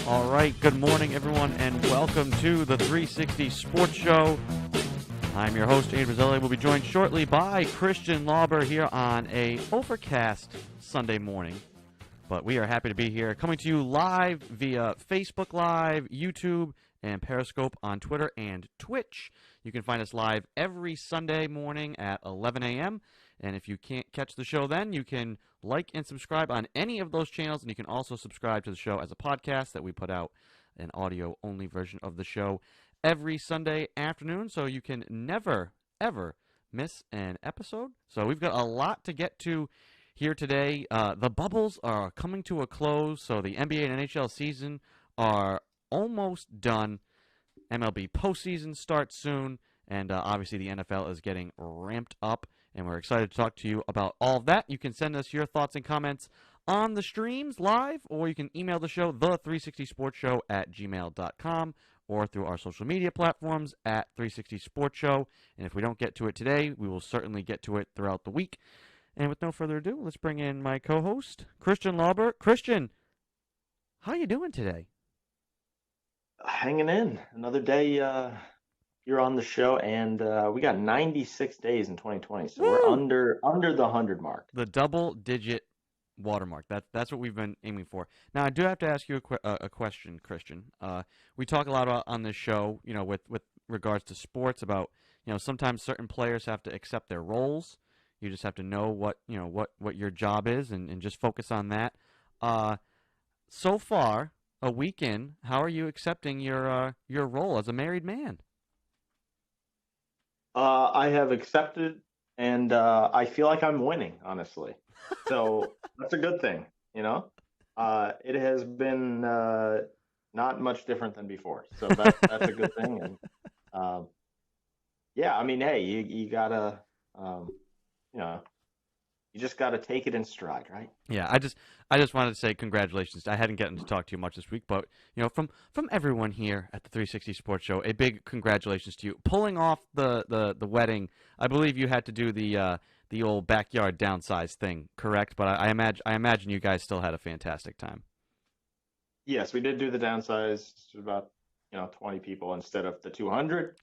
All right, good morning, everyone, and welcome to the 360 Sports Show. I'm your host, Aiden Brazili. We'll be joined shortly by Christian Lauber here on a overcast Sunday morning. But we are happy to be here, coming to you live via Facebook Live, YouTube, and Periscope on Twitter and Twitch. You can find us live every Sunday morning at 11 a.m., and if you can't catch the show then, you can like and subscribe on any of those channels, and you can also subscribe to the show as a podcast that we put out an audio-only version of the show every Sunday afternoon, so you can never, ever miss an episode. So we've got a lot to get to here today. The bubbles are coming to a close, so the NBA and NHL season are almost done. MLB postseason starts soon, and obviously the NFL is getting ramped up, and we're excited to talk to you about all of that. You can send us your thoughts and comments on the streams live, or you can email the show, the360sportshow at gmail.com, or through our social media platforms at 360 Sports Show. And if we don't get to it today, we will certainly get to it throughout the week. And with no further ado, let's bring in my co-host, Christian Lauber. Christian, how are you doing today? Hanging in. Another day you're on the show, and we got 96 days in 2020, so we're Woo! under the 100 mark. The double-digit watermark. That's what we've been aiming for. Now, I do have to ask you a question, Christian. We talk a lot about on this show, with regards to sports, about sometimes certain players have to accept their roles. You just have to know what your job is, and just focus on that. So far, a week in, how are you accepting your role as a married man? I have accepted, and I feel like I'm winning, honestly. So that's a good thing, you know. It has been not much different than before, so that's a good thing. And yeah, I mean, hey, you gotta, um, you know, you just gotta take it in stride, right? Yeah, I just wanted to say congratulations. I hadn't gotten to talk to you much this week, but from everyone here at the 360 Sports Show, a big congratulations to you pulling off the wedding. I believe you had to do the old backyard downsize thing, correct? But I imagine you guys still had a fantastic time. Yes, we did do the downsize to about 20 people instead of the 200,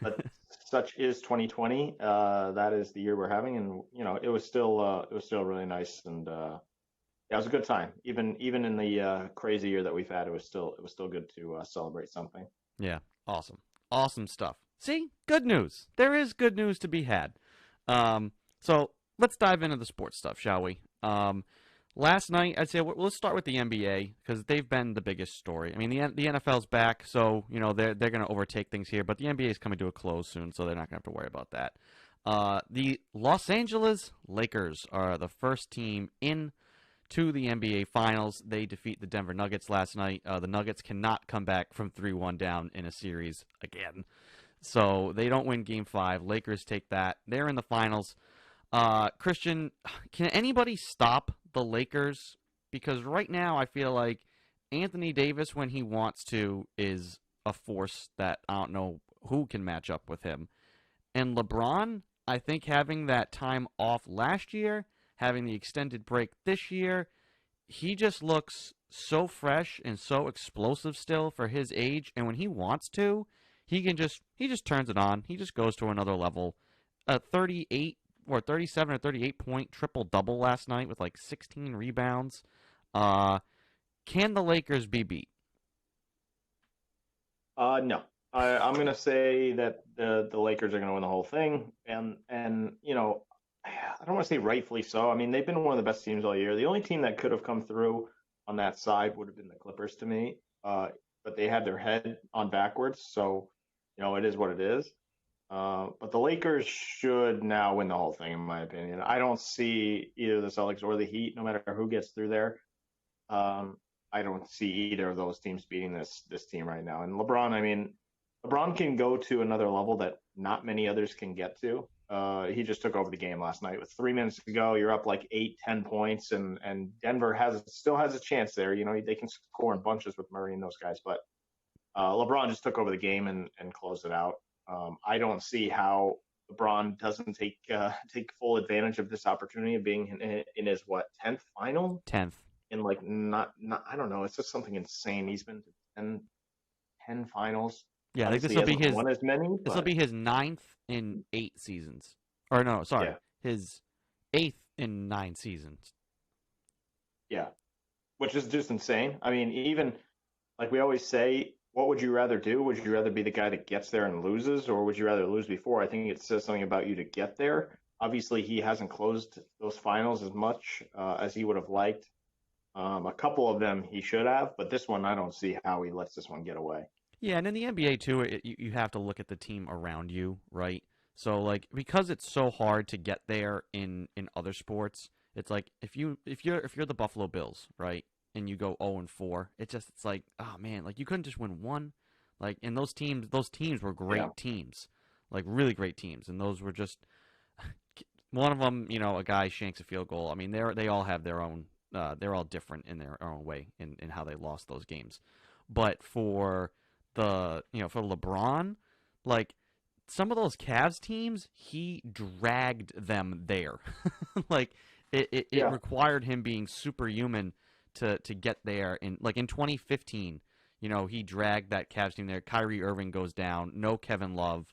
but such is 2020. That is the year we're having, and it was still really nice, and yeah, it was a good time. Even in the crazy year that we've had, it was still good to celebrate something. Yeah, awesome stuff. See, good news. There is good news to be had. So let's dive into the sports stuff, shall we? Last night, I'd say let's start with the NBA because they've been the biggest story. I mean, the NFL's back, so they're going to overtake things here, but the NBA is coming to a close soon, so they're not going to have to worry about that. The Los Angeles Lakers are the first team in to the NBA Finals. They defeat the Denver Nuggets last night. The Nuggets cannot come back from 3-1 down in a series again, so they don't win Game 5. Lakers take that. They're in the finals. Christian, can anybody stop the Lakers? Because right now I feel like Anthony Davis, when he wants to, is a force that I don't know who can match up with him. And LeBron, I think having that time off last year, having the extended break this year, he just looks so fresh and so explosive still for his age. And when he wants to, he just turns it on. He just goes to another level. 38 or 37 or 38 point triple double last night with like 16 rebounds. Can the Lakers be beat? No, I'm gonna say that the Lakers are gonna win the whole thing, and I don't want to say rightfully so. I mean, they've been one of the best teams all year. The only team that could have come through on that side would have been the Clippers to me, but they had their head on backwards, so it is what it is. But the Lakers should now win the whole thing, in my opinion. I don't see either the Celtics or the Heat, no matter who gets through there. Um, I don't see either of those teams beating this team right now. And LeBron, I mean, LeBron can go to another level that not many others can get to. He just took over the game last night with 3 minutes to go. You're up like 8, 10 points, and Denver still has a chance there. They can score in bunches with Murray and those guys, but LeBron just took over the game and closed it out. I don't see how LeBron doesn't take full advantage of this opportunity of being in his 10th final. 10th. in like not I don't know. It's just something insane. He's been to 10 finals. Yeah, I think Obviously, he hasn't won as many, this will but be his ninth in 8 seasons. Or no, sorry, yeah, his eighth in 9 seasons. yeah, which is just insane. I mean, even like we always say, what would you rather do? Would you rather be the guy that gets there and loses, or would you rather lose before? I think it says something about you to get there. Obviously, he hasn't closed those finals as much as he would have liked. A couple of them he should have, but this one I don't see how he lets this one get away. Yeah, and in the NBA too, you have to look at the team around you, right? So like because it's so hard to get there in other sports, it's like if you're the Buffalo Bills, right, and you go 0-4, it's like oh man, like you couldn't just win one, like and those teams were Yeah, great teams, like really great teams, and those were just one of them, a guy shanks a field goal. I mean, they all have their own, they're all different in their own way in how they lost those games, but for LeBron, like some of those Cavs teams, he dragged them there. Like it yeah, required him being superhuman to get there. In 2015, he dragged that Cavs team there. Kyrie Irving goes down, no Kevin Love,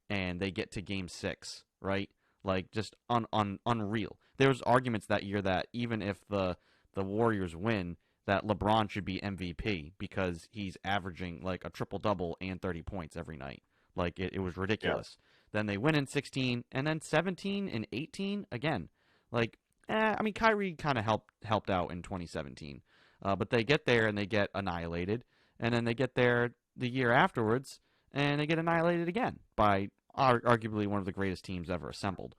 and they get to Game 6, right? Like just unreal. There was arguments that year that even if the Warriors win, that LeBron should be MVP because he's averaging like a triple double and 30 points every night. Like it was yeah, ridiculous. Then they win in 16 and then 17 and 18 again. Like I mean Kyrie kind of helped out in 2017. But they get there and they get annihilated and then they get there the year afterwards and they get annihilated again by arguably one of the greatest teams ever assembled.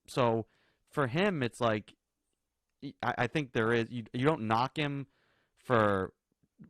So for him it's like I think there is you don't knock him for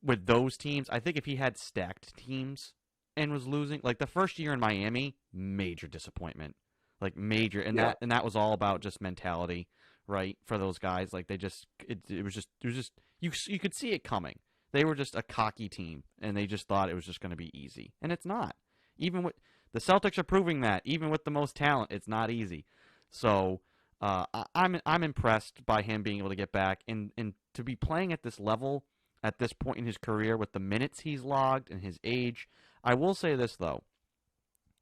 with those teams. I think if he had stacked teams and was losing, like the first year in Miami, major disappointment, like major, and yeah, that was all about just mentality, right? For those guys, like they just it was just you could see it coming. They were just a cocky team, and they just thought it was just going to be easy, and it's not. Even with the Celtics are proving that, even with the most talent, it's not easy. So I'm impressed by him being able to get back and to be playing at this level at this point in his career with the minutes he's logged and his age. I will say this though,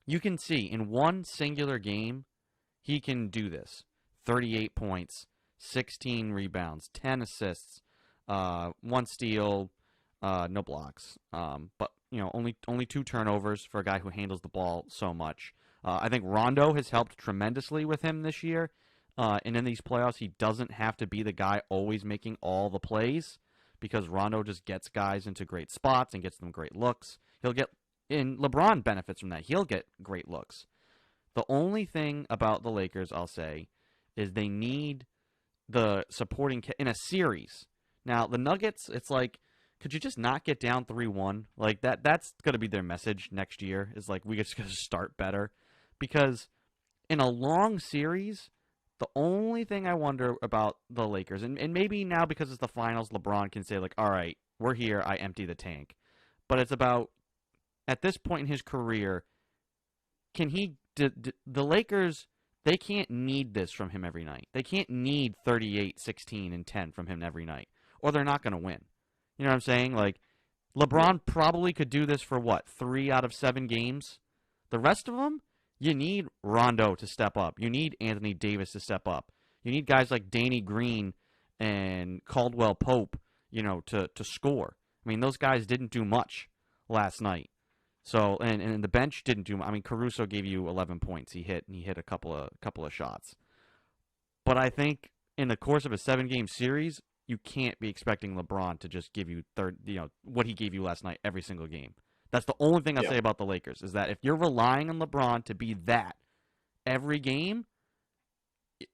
you can see in one singular game he can do this: 38 points, 16 rebounds, 10 assists, one steal, no blocks. But only two turnovers for a guy who handles the ball so much. I think Rondo has helped tremendously with him this year. And in these playoffs, he doesn't have to be the guy always making all the plays because Rondo just gets guys into great spots and gets them great looks. And LeBron benefits from that. He'll get great looks. The only thing about the Lakers, I'll say, is they need the supporting in a series. Now, the Nuggets, it's like, could you just not get down 3-1? Like that's going to be their message next year is like we just got to start better because in a long series, the only thing I wonder about the Lakers, and maybe now because it's the finals, LeBron can say, like, all right, we're here, I empty the tank. But it's about, at this point in his career, can he, the Lakers, they can't need this from him every night. They can't need 38, 16, and 10 from him every night, or they're not going to win. You know what I'm saying? Like, yeah, LeBron probably could do this for what, 3 out of 7 games? The rest of them, you need Rondo to step up. You need Anthony Davis to step up. You need guys like Danny Green and Caldwell Pope, to score. I mean, those guys didn't do much last night. So and the bench didn't do much. I mean, Caruso gave you 11 points. He hit a couple of shots. But I think in the course of a 7-game series, you can't be expecting LeBron to just give you what he gave you last night every single game. That's the only thing I'll yeah. say about the Lakers is that if you're relying on LeBron to be that every game,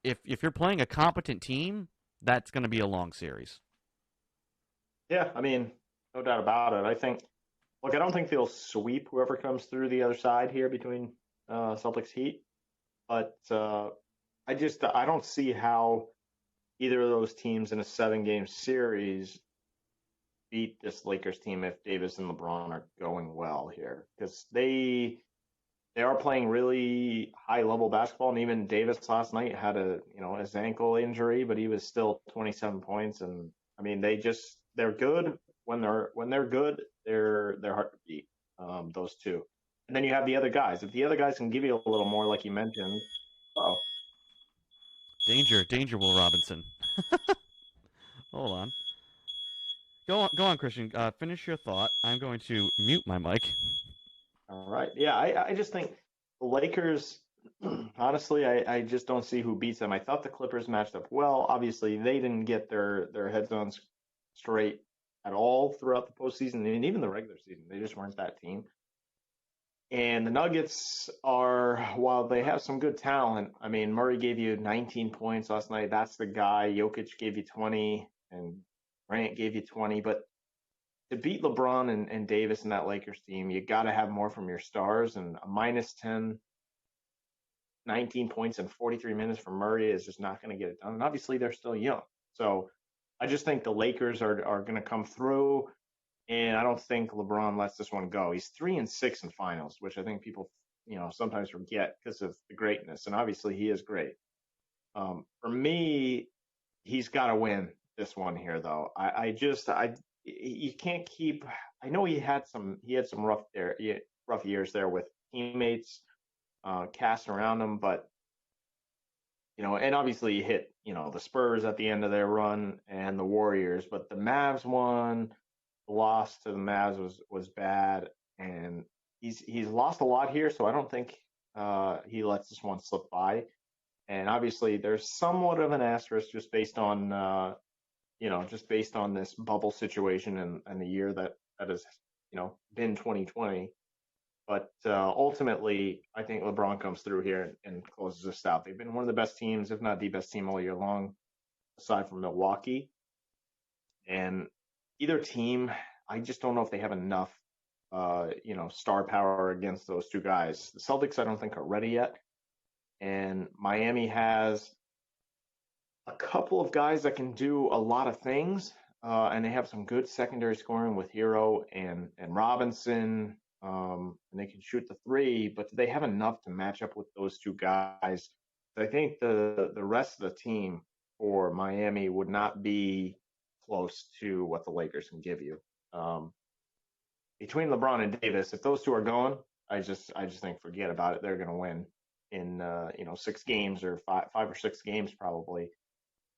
if you're playing a competent team, that's going to be a long series. Yeah, I mean, no doubt about it. Look, I don't think they'll sweep whoever comes through the other side here between Celtics Heat, but I don't see how either of those teams in a 7-game series beat this Lakers team if Davis and LeBron are going well here because they are playing really high level basketball, and even Davis last night had his ankle injury, but he was still 27 points. And I mean, they're good when they're good. They're hard to beat. Those two, and then you have the other guys. If the other guys can give you a little more, like you mentioned, oh, Danger, Will Robinson. Hold on. Go on, Christian. Finish your thought. I'm going to mute my mic. all right, yeah, I just think the Lakers. Honestly, I just don't see who beats them. I thought the Clippers matched up well. Obviously, they didn't get their heads on straight at all throughout the postseason and even the regular season. They just weren't that team. And the Nuggets are, while they have some good talent, I mean, Murray gave you 19 points last night. That's the guy. Jokic gave you 20, and Grant gave you 20. But to beat LeBron and Davis and that Lakers team, you got to have more from your stars. And a minus 10, 19 points in 43 minutes from Murray is just not going to get it done. And obviously, they're still young. So I just think the Lakers are going to come through. And I don't think LeBron lets this one go. He's 3-6 in finals, which I think people, sometimes forget because of the greatness. And obviously, he is great. For me, he's got to win this one here, though. You can't keep. I know he had some rough years there with teammates casting around him, but and obviously he hit the Spurs at the end of their run and the Warriors, but the Mavs won. The loss to the Mavs was bad, and he's lost a lot here, so I don't think he lets this one slip by. And obviously, there's somewhat of an asterisk just based on this bubble situation and the year that has been 2020. But ultimately, I think LeBron comes through here and closes this out. They've been one of the best teams, if not the best team all year long, aside from Milwaukee. And either team, I just don't know if they have enough, star power against those two guys. The Celtics, I don't think, are ready yet. And Miami has a couple of guys that can do a lot of things, and they have some good secondary scoring with Hero and Robinson, and they can shoot the three, but do they have enough to match up with those two guys? I think the rest of the team for Miami would not be close to what the Lakers can give you. Between LeBron and Davis, if those two are gone, I just think forget about it. They're going to win in 6 games or five or 6 games probably.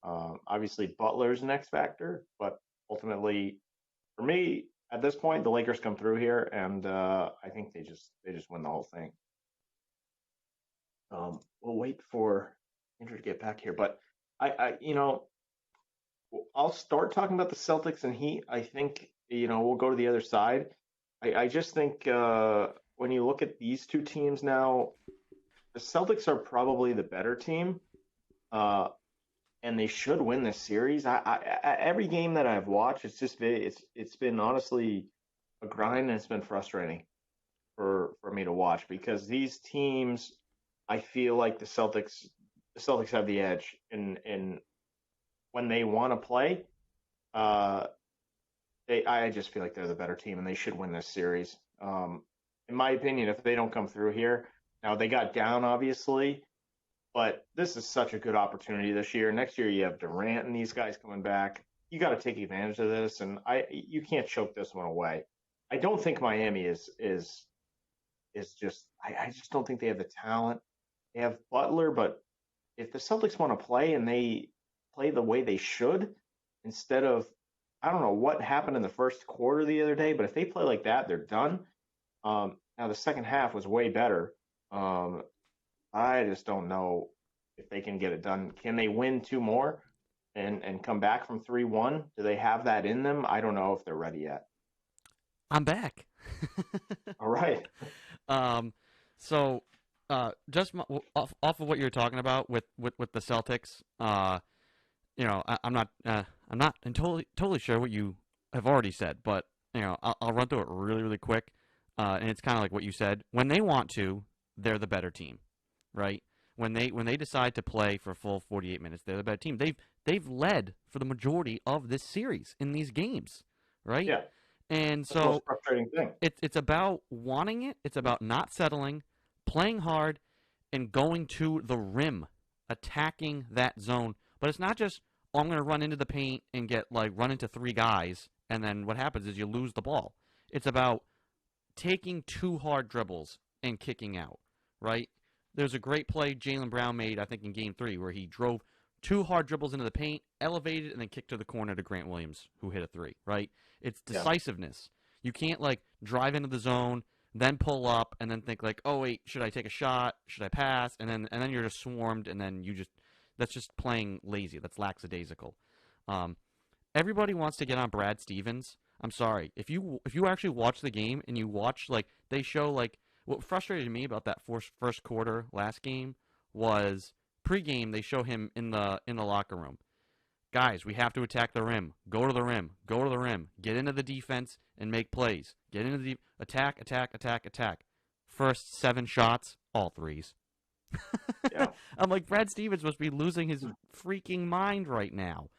Obviously Butler's an X factor, but ultimately for me at this point the Lakers come through here, and I think they just win the whole thing. We'll wait for Andrew to get back here, but I'll start talking about the Celtics and Heat. I think, we'll go to the other side. I just think when you look at these two teams now, the Celtics are probably the better team, and they should win this series. Every game that I've watched, it's been honestly a grind, and it's been frustrating for me to watch because these teams, I feel like the Celtics have the edge in when they want to play. I just feel like they're the better team, and they should win this series. In my opinion, if they don't come through here, now they got down obviously, but this is such a good opportunity this year. Next year you have Durant and these guys coming back. You got to take advantage of this, and you can't choke this one away. I don't think Miami is just. I just don't think they have the talent. They have Butler, but if the Celtics want to play and they play the way they should, instead of, I don't know what happened in the first quarter the other day, but if they play like that, they're done. Now the second half was way better. I just don't know if they can get it done. Can they win 2 more and come back from 3-1? Do they have that in them? I don't know if they're ready yet. I'm back. All right. So just off of what you're talking about with the Celtics, I'm not totally sure what you have already said, but I'll run through it really, really quick. And it's kind of like what you said. When they want to, they're the better team, right? When they decide to play for a full 48 minutes, they're the better team. They've led for the majority of this series in these games, right? Yeah. And That's the so most frustrating thing. it's about wanting it. It's about not settling. playing hard and going to the rim, attacking that zone. But it's not just, oh, I'm going to run into the paint and run into 3 guys, and then what happens is you lose the ball. It's about taking 2 hard dribbles and kicking out, right? There's a great play Jaylen Brown made, I think, in Game 3, where he drove 2 hard dribbles into the paint, elevated, and then kicked to the corner to Grant Williams, who hit a 3, right? It's decisiveness. You can't, drive into the zone, then pull up, and then think, oh, wait, should I take a shot? Should I pass? And then you're just swarmed, and then that's just playing lazy. That's lackadaisical. Everybody wants to get on Brad Stevens. I'm sorry. If you actually watch the game and you watch, they show, what frustrated me about that first quarter last game was pregame they show him in the locker room. Guys, we have to attack the rim. Go to the rim. Go to the rim. Get into the defense and make plays. Get into the attack. First 7 shots, all 3s. Yeah. I'm like, Brad Stevens must be losing his freaking mind right now.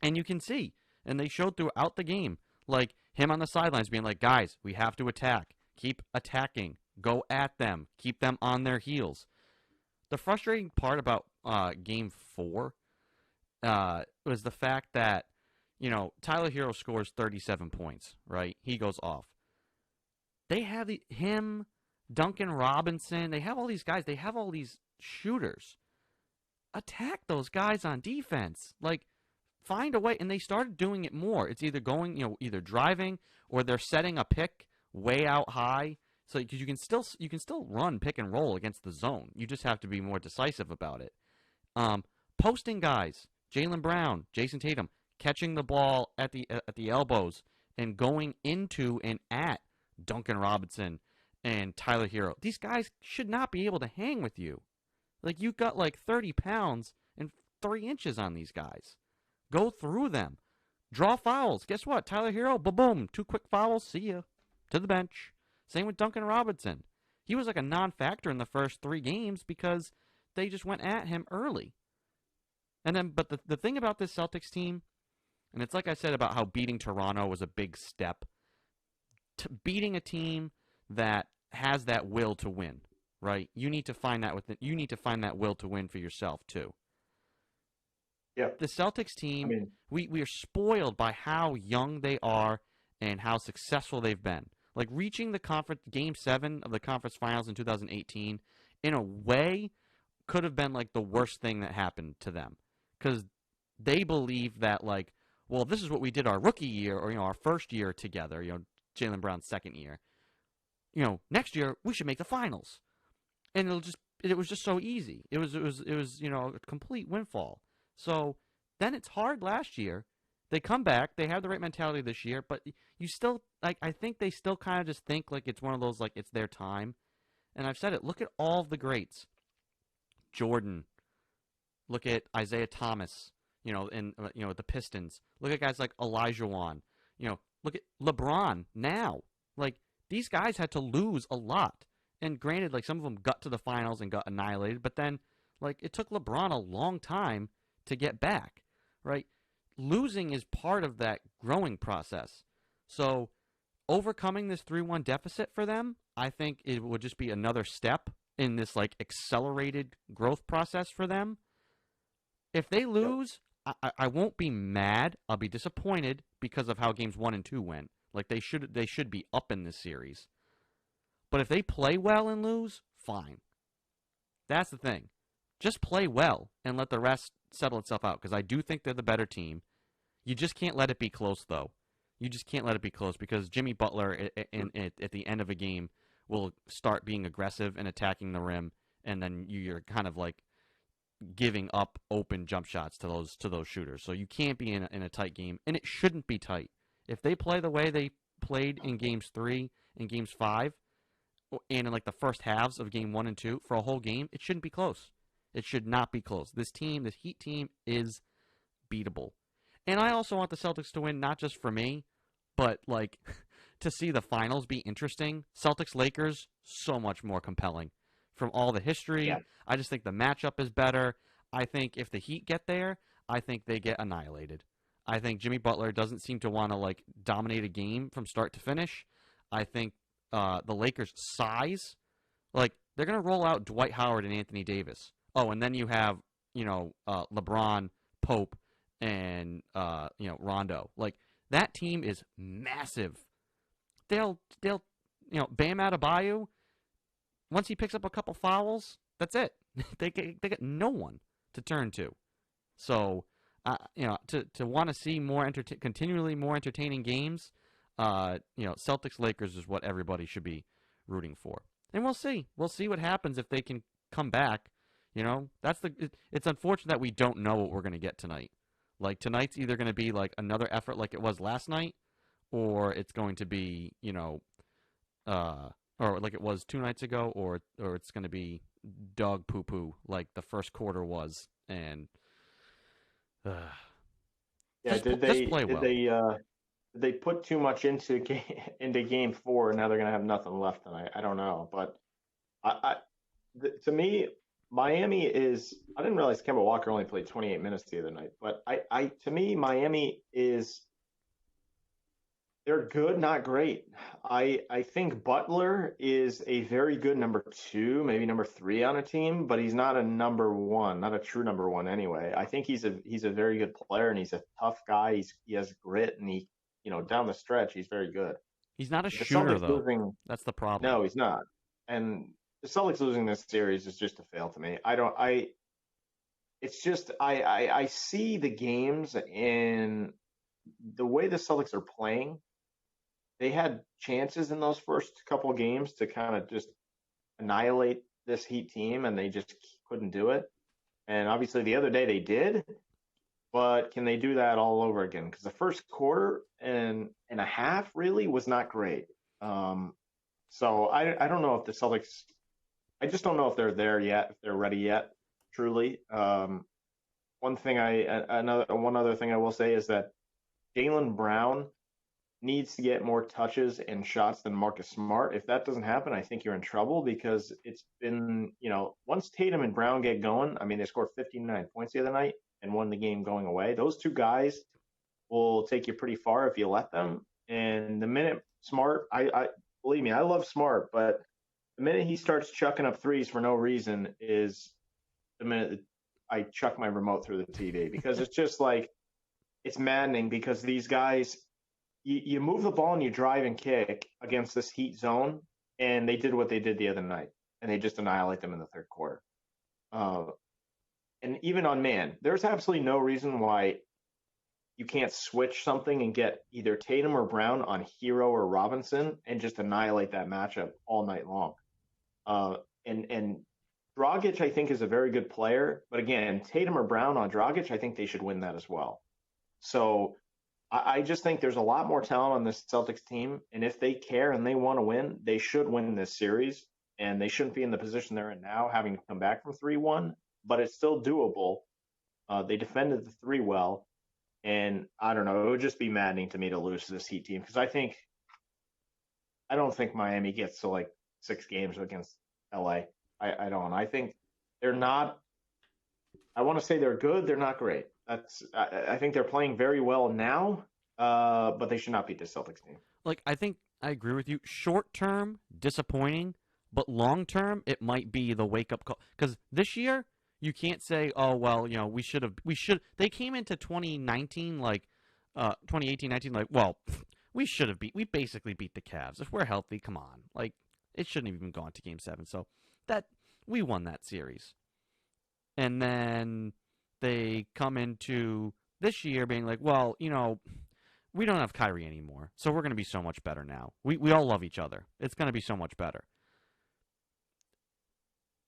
And you can see, and they showed throughout the game, him on the sidelines being like, guys, we have to attack. Keep attacking. Go at them. Keep them on their heels. The frustrating part about Game 4 was the fact that, Tyler Hero scores 37 points, right? He goes off. They have him, Duncan Robinson. They have all these guys. They have all these shooters. Attack those guys on defense. Find a way. And they started doing it more. It's either going, either driving or they're setting a pick way out high. So because you can still run pick and roll against the zone. You just have to be more decisive about it. Posting guys, Jaylen Brown, Jason Tatum, catching the ball at the elbows and going into and at Duncan Robinson and Tyler Hero. These guys should not be able to hang with you. You've got 30 pounds and 3 inches on these guys. Go through them. Draw fouls. Guess what? Tyler Hero, boom, 2 quick fouls. See ya. To the bench. Same with Duncan Robinson. He was a non-factor in the first 3 games because they just went at him early. And then, but the thing about this Celtics team, and it's like I said about how beating Toronto was a big step, beating a team that has that will to win, right? You need to find that you need to find that will to win for yourself too. Yeah. The Celtics team, we are spoiled by how young they are and how successful they've been. Reaching the Game 7 of the conference finals in 2018, in a way, could have been the worst thing that happened to them. Because they believe that, well, this is what we did our rookie year or, our first year together, Jaylen Brown's second year. Next year we should make the finals. And it was just so easy. It was a complete windfall. So then it's hard last year. They come back, they have the right mentality this year, but you still I think they still kind of just think it's one of those it's their time. And I've said it, look at all of the greats. Jordan, look at Isaiah Thomas, in the Pistons. Look at guys like Olajuwon. Look at LeBron now. These guys had to lose a lot. And granted, some of them got to the finals and got annihilated, but then it took LeBron a long time to get back, right? Losing is part of that growing process. So overcoming this 3-1 deficit for them, I think it would just be another step in this accelerated growth process for them. If they lose, I won't be mad. I'll be disappointed because of how games 1 and 2 went. They should be up in this series. But if they play well and lose, fine. That's the thing. Just play well and let the rest settle itself out, because I do think they're the better team. You just can't let it be close, though. You just can't let it be close, because Jimmy Butler at the end of a game will start being aggressive and attacking the rim, and then you're kind of giving up open jump shots to those shooters. So you can't be in a tight game, and it shouldn't be tight. If they play the way they played in Games 3 and Games 5, and in the first halves of Game 1 and 2 for a whole game, it shouldn't be close. It should not be close. This Heat team, is beatable. And I also want the Celtics to win, not just for me, but to see the finals be interesting. Celtics-Lakers, so much more compelling. From all the history, yeah. I just think the matchup is better. I think if the Heat get there, I think they get annihilated. I think Jimmy Butler doesn't seem to want to dominate a game from start to finish. I think the Lakers' size Like, they're going to roll out Dwight Howard and Anthony Davis. Oh, and then you have, LeBron, Pope, and, Rondo. Like, that team is massive. They'll, Bam Adebayo, once he picks up a couple fouls, that's it. They get no one to turn to. So, to want to see continually more entertaining games, Celtics Lakers is what everybody should be rooting for. And we'll see. We'll see what happens if they can come back. It's unfortunate that we don't know what we're going to get tonight. Like, tonight's either going to be like another effort like it was last night, or it's going to be, or like it was 2 nights ago, or it's going to be dog poo poo like the first quarter was. And yeah, just play well. Did they put too much into game 4 and now they're gonna have nothing left tonight? I don't know, but to me, Miami is. I didn't realize Kemba Walker only played 28 minutes the other night, but to me, Miami is. They're good, not great. I think Butler is a very good number 2, maybe number 3 on a team, but he's not a number 1, not a true number 1 anyway. I think he's a very good player and he's a tough guy. He has grit and he, down the stretch, he's very good. He's not a shooter though. That's the problem. No, he's not. And the Celtics losing this series is just a fail to me. It's just I see the games and the way the Celtics are playing. They had chances in those first couple of games to kind of just annihilate this Heat team, and they just couldn't do it. And obviously the other day they did, but can they do that all over again? Because the first quarter and a half really was not great. So I don't know if the Celtics – I just don't know if they're there yet, if they're ready yet, truly. One other thing I will say is that Jaylen Brown – needs to get more touches and shots than Marcus Smart. If that doesn't happen, I think you're in trouble because it's been, once Tatum and Brown get going, I mean, they scored 59 points the other night and won the game going away. Those two guys will take you pretty far if you let them. And the minute Smart, I believe me, I love Smart, but the minute he starts chucking up threes for no reason is the minute I chuck my remote through the TV because it's just like, it's maddening because these guys – You move the ball and you drive and kick against this Heat zone, and they did what they did the other night, and they just annihilate them in the third quarter. And even on man, there's absolutely no reason why you can't switch something and get either Tatum or Brown on Hero or Robinson and just annihilate that matchup all night long. And Dragic, I think, is a very good player, but again, Tatum or Brown on Dragic, I think they should win that as well. So I just think there's a lot more talent on this Celtics team, and if they care and they want to win, they should win this series, and they shouldn't be in the position they're in now, having to come back from 3-1, but it's still doable. They defended the 3 well, and I don't know, it would just be maddening to me to lose to this Heat team, because I don't think Miami gets to like 6 games against LA. I don't. I think they're not. I want to say they're good. They're not great. I think they're playing very well now, but they should not beat the Celtics team. Like, I think I agree with you. Short term, disappointing, but long term, it might be the wake up call. Because this year, you can't say, oh well, we should. They came into 2019 like 2018-19 like, well, we basically beat the Cavs. If we're healthy, come on, like it shouldn't have even gone to Game 7. So that we won that series, and then they come into this year being like, well, we don't have Kyrie anymore, so we're going to be so much better now. We all love each other. It's going to be so much better.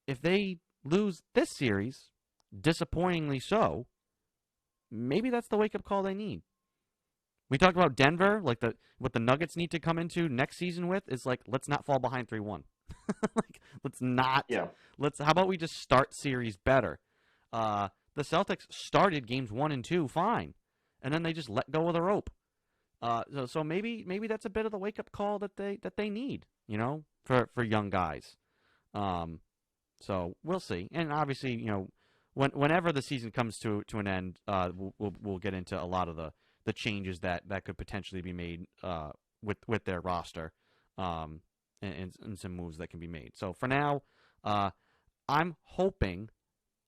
If they lose this series, disappointingly so, maybe that's the wake-up call they need. We talked about Denver, like what the Nuggets need to come into next season with is like, let's not fall behind 3-1. Like, let's not. Yeah. How about we just start series better? The Celtics started games 1 and 2 fine, and then they just let go of the rope. So maybe that's a bit of the wake up call that they need, for young guys. So we'll see, and obviously, whenever the season comes to an end, we'll get into a lot of the changes that could potentially be made with their roster, and and some moves that can be made. So for now, I'm hoping,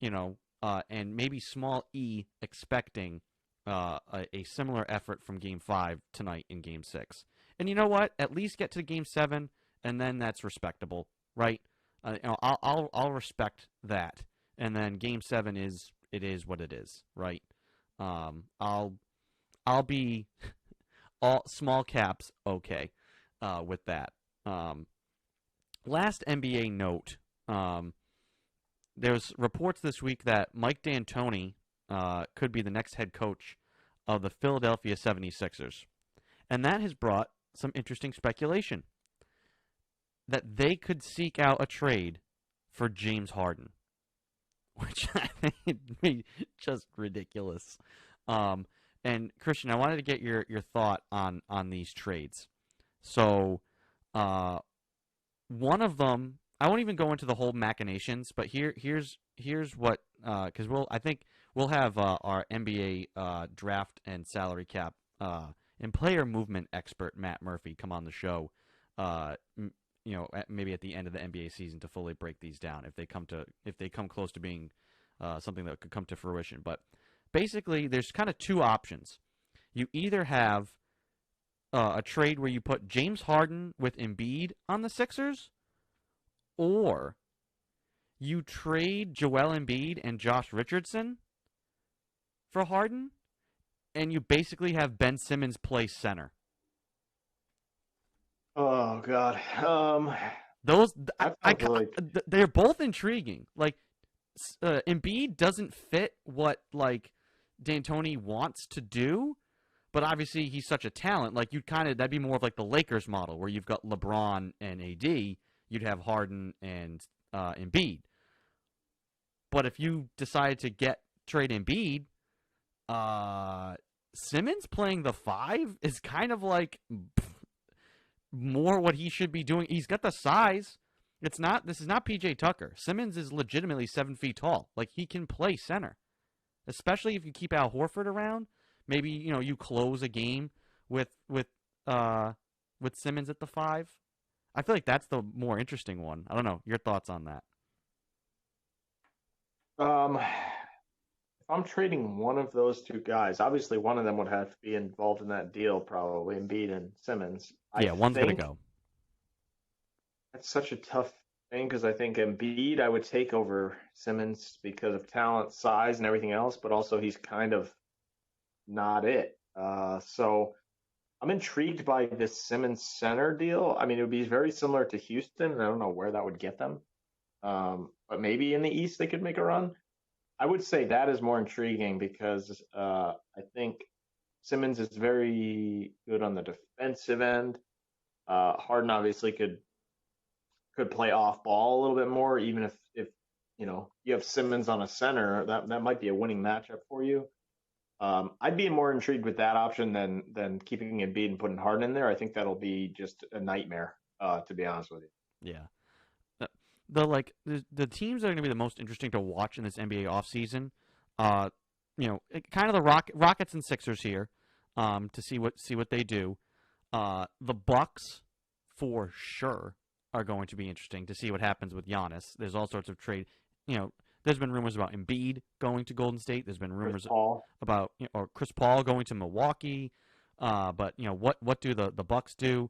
and maybe small E expecting a similar effort from Game 5 tonight in Game 6. And you know what? At least get to Game 7, and then that's respectable, right? I'll respect that. And then Game 7 is what it is, right? I'll be all small caps okay with that. Last NBA note. There's reports this week that Mike D'Antoni could be the next head coach of the Philadelphia 76ers. And that has brought some interesting speculation that they could seek out a trade for James Harden, which I think would be just ridiculous. And Christian, I wanted to get your thought on these trades. So one of them, I won't even go into the whole machinations, but here's what, because I think we'll have our NBA draft and salary cap and player movement expert Matt Murphy come on the show, maybe at the end of the NBA season to fully break these down if they come close to being something that could come to fruition. But basically, there's kind of two options. You either have a trade where you put James Harden with Embiid on the Sixers, or you trade Joel Embiid and Josh Richardson for Harden, and you basically have Ben Simmons play center. Oh God, those they're both intriguing. Like Embiid doesn't fit what D'Antoni wants to do, but obviously he's such a talent. Like that'd be more of like the Lakers model where you've got LeBron and AD. You'd have Harden and Embiid. But if you decide to trade Embiid, Simmons playing the 5 is kind of like more what he should be doing. He's got the size. This is not PJ Tucker. Simmons is legitimately 7 feet tall. Like, he can play center, especially if you keep Al Horford around. Maybe you close a game with Simmons at the 5. I feel like that's the more interesting one. I don't know. Your thoughts on that? If I'm trading one of those two guys, obviously one of them would have to be involved in that deal, probably Embiid and Simmons. Yeah, one's going to go. That's such a tough thing because I think Embiid I would take over Simmons because of talent, size, and everything else, but also he's kind of not it. So I'm intrigued by this Simmons center deal. I mean, it would be very similar to Houston, and I don't know where that would get them. But maybe in the East they could make a run. I would say that is more intriguing because I think Simmons is very good on the defensive end. Harden obviously could play off ball a little bit more, even if you have Simmons on a center, that might be a winning matchup for you. I'd be more intrigued with that option than keeping Embiid and putting Harden in there. I think that'll be just a nightmare, to be honest with you. Yeah. The teams that are going to be the most interesting to watch in this NBA offseason, kind of the Rockets and Sixers here, to see what they do. The Bucks, for sure, are going to be interesting to see what happens with Giannis. There's all sorts of trade. There's been rumors about Embiid going to Golden State. There's been rumors about or Chris Paul going to Milwaukee. But what do the Bucks do?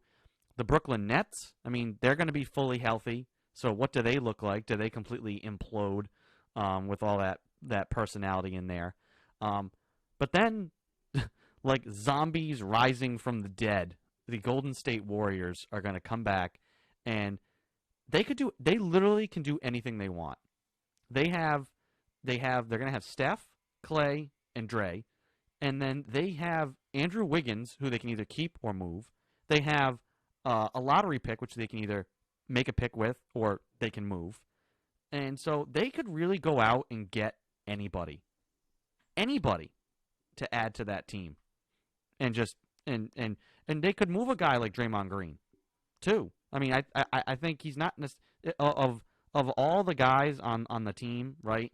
The Brooklyn Nets, I mean, they're going to be fully healthy. So what do they look like? Do they completely implode with all that personality in there? But then, like zombies rising from the dead, the Golden State Warriors are going to come back, and they literally can do anything they want. They're going to have Steph, Clay, and Dre, and then they have Andrew Wiggins, who they can either keep or move. They have a lottery pick, which they can either make a pick with or they can move. And so they could really go out and get anybody to add to that team. And just and they could move a guy like Draymond Green too. I mean, I think he's not of all the guys on the team, right?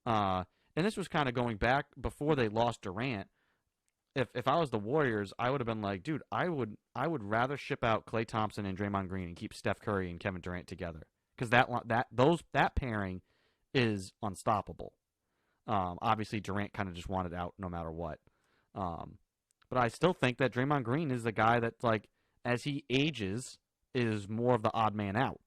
And this was kind of going back before they lost Durant. if I was the Warriors, I would have been like, dude, I would rather ship out Klay Thompson and Draymond Green and keep Steph Curry and Kevin Durant together because that pairing is unstoppable. Obviously, Durant kind of just wanted out no matter what. But I still think that Draymond Green is the guy that, like, as he ages, is more of the odd man out.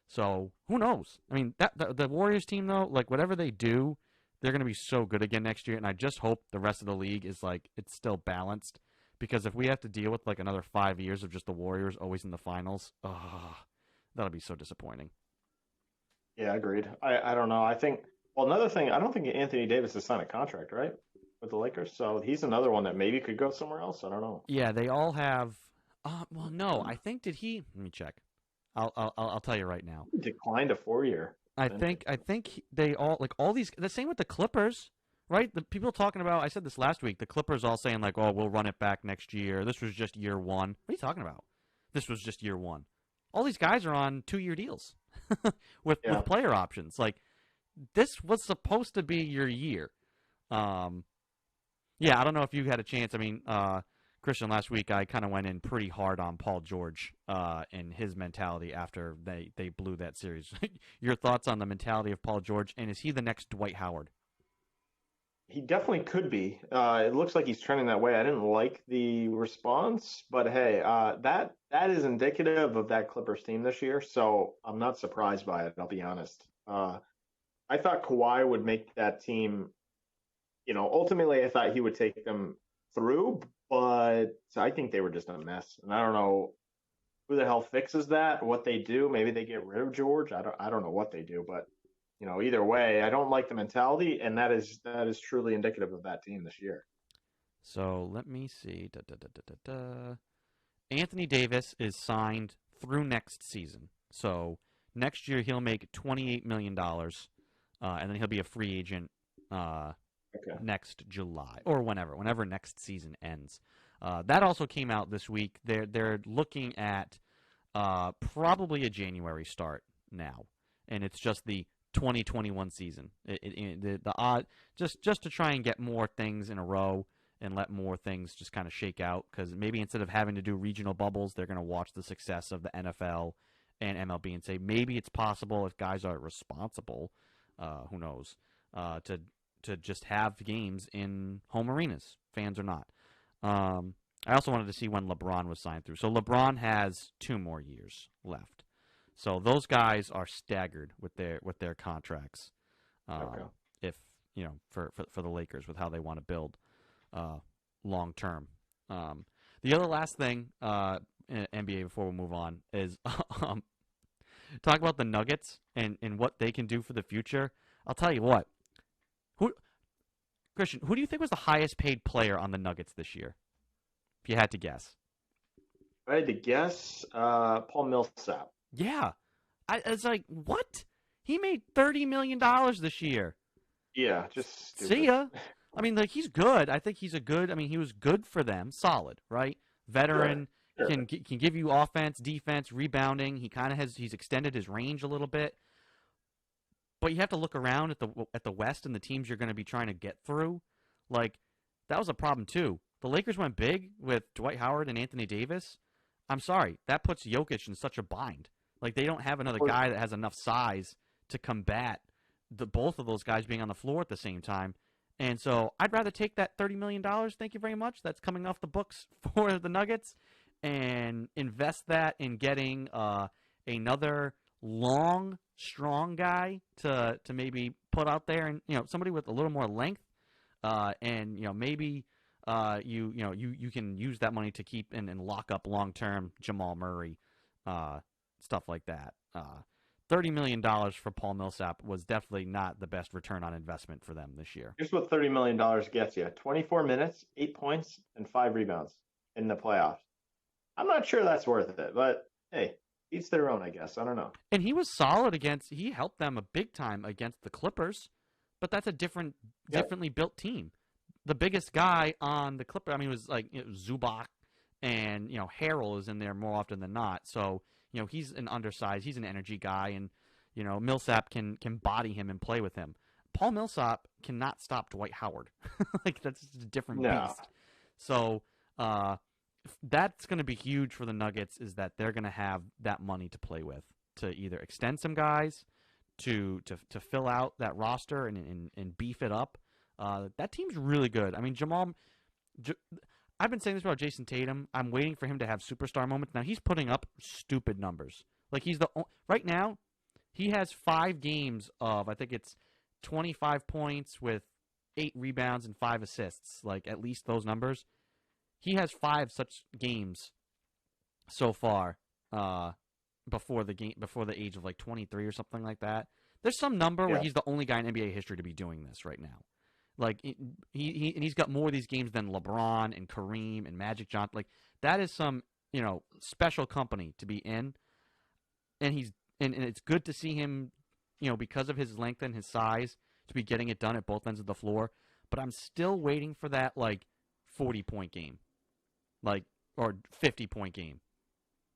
So who knows? I mean, the Warriors team though, like whatever they do, they're going to be so good again next year. And I just hope the rest of the league is like it's still balanced. Because if we have to deal with like another 5 years of just the Warriors always in the finals, that'll be so disappointing. Yeah, agreed. I don't know. I think well another thing, I don't think Anthony Davis has signed a contract, right? With the Lakers. So he's another one that maybe could go somewhere else. I don't know. Yeah, they all have. Well, no, I think did he? Let me check. I'll tell you right now. He declined a 4 year. I think they all like all these. The same with the Clippers, right? The people talking about. I said this last week. The Clippers all saying like, "Oh, we'll run it back next year. This was just year one." What are you talking about? This was just year one. All these guys are on 2-year deals with player options. Like this was supposed to be your year. Yeah, I don't know if you had a chance. I mean, Christian, last week I kind of went in pretty hard on Paul George and his mentality after they blew that series. Your thoughts on the mentality of Paul George, and is he the next Dwight Howard? He definitely could be. It looks like he's trending that way. I didn't like the response, but hey, that is indicative of that Clippers team this year. So I'm not surprised by it. I'll be honest. I thought Kawhi would make that team. Ultimately, I thought he would take them through, but I think they were just a mess. And I don't know who the hell fixes that, what they do. Maybe they get rid of George. I don't know what they do, but either way, I don't like the mentality, and that is truly indicative of that team this year. So let me see. Anthony Davis is signed through next season. So next year he'll make $28 million, and then he'll be a free agent next July or whenever next season ends. That also came out this week. They're looking at probably a January start now, and it's just the 2021 season. The odd just to try and get more things in a row and let more things just kind of shake out, because maybe instead of having to do regional bubbles, they're going to watch the success of the NFL and MLB and say maybe it's possible if guys are responsible, who knows, to just have games in home arenas, fans or not. I also wanted to see when LeBron was signed through. So LeBron has 2 more years left. So those guys are staggered with their contracts. If for the Lakers with how they want to build long term. The other last thing in NBA before we move on is talk about the Nuggets and what they can do for the future. I'll tell you what. Christian, who do you think was the highest paid player on the Nuggets this year? If you had to guess. If I had to guess, Paul Millsap. Yeah. It's like, what? He made $30 million this year. Yeah, just stupid. See ya. I mean, like, he's good. I think he's he was good for them. Solid, right? Veteran, sure. Can give you offense, defense, rebounding. He's extended his range a little bit. But you have to look around at the West and the teams you're going to be trying to get through. Like, that was a problem too. The Lakers went big with Dwight Howard and Anthony Davis. I'm sorry, that puts Jokic in such a bind. Like, they don't have another guy that has enough size to combat both of those guys being on the floor at the same time. And so I'd rather take that $30 million, thank you very much, that's coming off the books for the Nuggets, and invest that in getting another long, strong guy to maybe put out there, and somebody with a little more length, and maybe you can use that money to keep and lock up long-term Jamal Murray, stuff like that. $30 million for Paul Millsap was definitely not the best return on investment for them this year. Here's what $30 million gets you. 24 minutes, 8 points, and 5 rebounds in the playoffs. I'm not sure that's worth it, but hey, each their own, I guess. I don't know. And he was solid he helped them a big time against the Clippers, but that's a differently built team. The biggest guy on the Clippers, was like Zubac, and Harrell is in there more often than not. So he's an undersized, he's an energy guy, and Millsap can body him and play with him. Paul Millsap cannot stop Dwight Howard. Like, that's just a different beast. So that's going to be huge for the Nuggets, is that they're going to have that money to play with to either extend some guys, to fill out that roster and beef it up. That team's really good. I mean, I've been saying this about Jason Tatum. I'm waiting for him to have superstar moments. Now he's putting up stupid numbers. Like right now, he has 5 games of, I think it's 25 points with 8 rebounds and 5 assists. Like, at least those numbers. He has 5 such games so far before the age of like 23 or something like that. There's some number where he's the only guy in NBA history to be doing this right now. Like, he's got more of these games than LeBron and Kareem and Magic Johnson. Like, that is some, special company to be in. And and it's good to see him, because of his length and his size, to be getting it done at both ends of the floor. But I'm still waiting for that, like, 40-point game. Like, or 50-point game.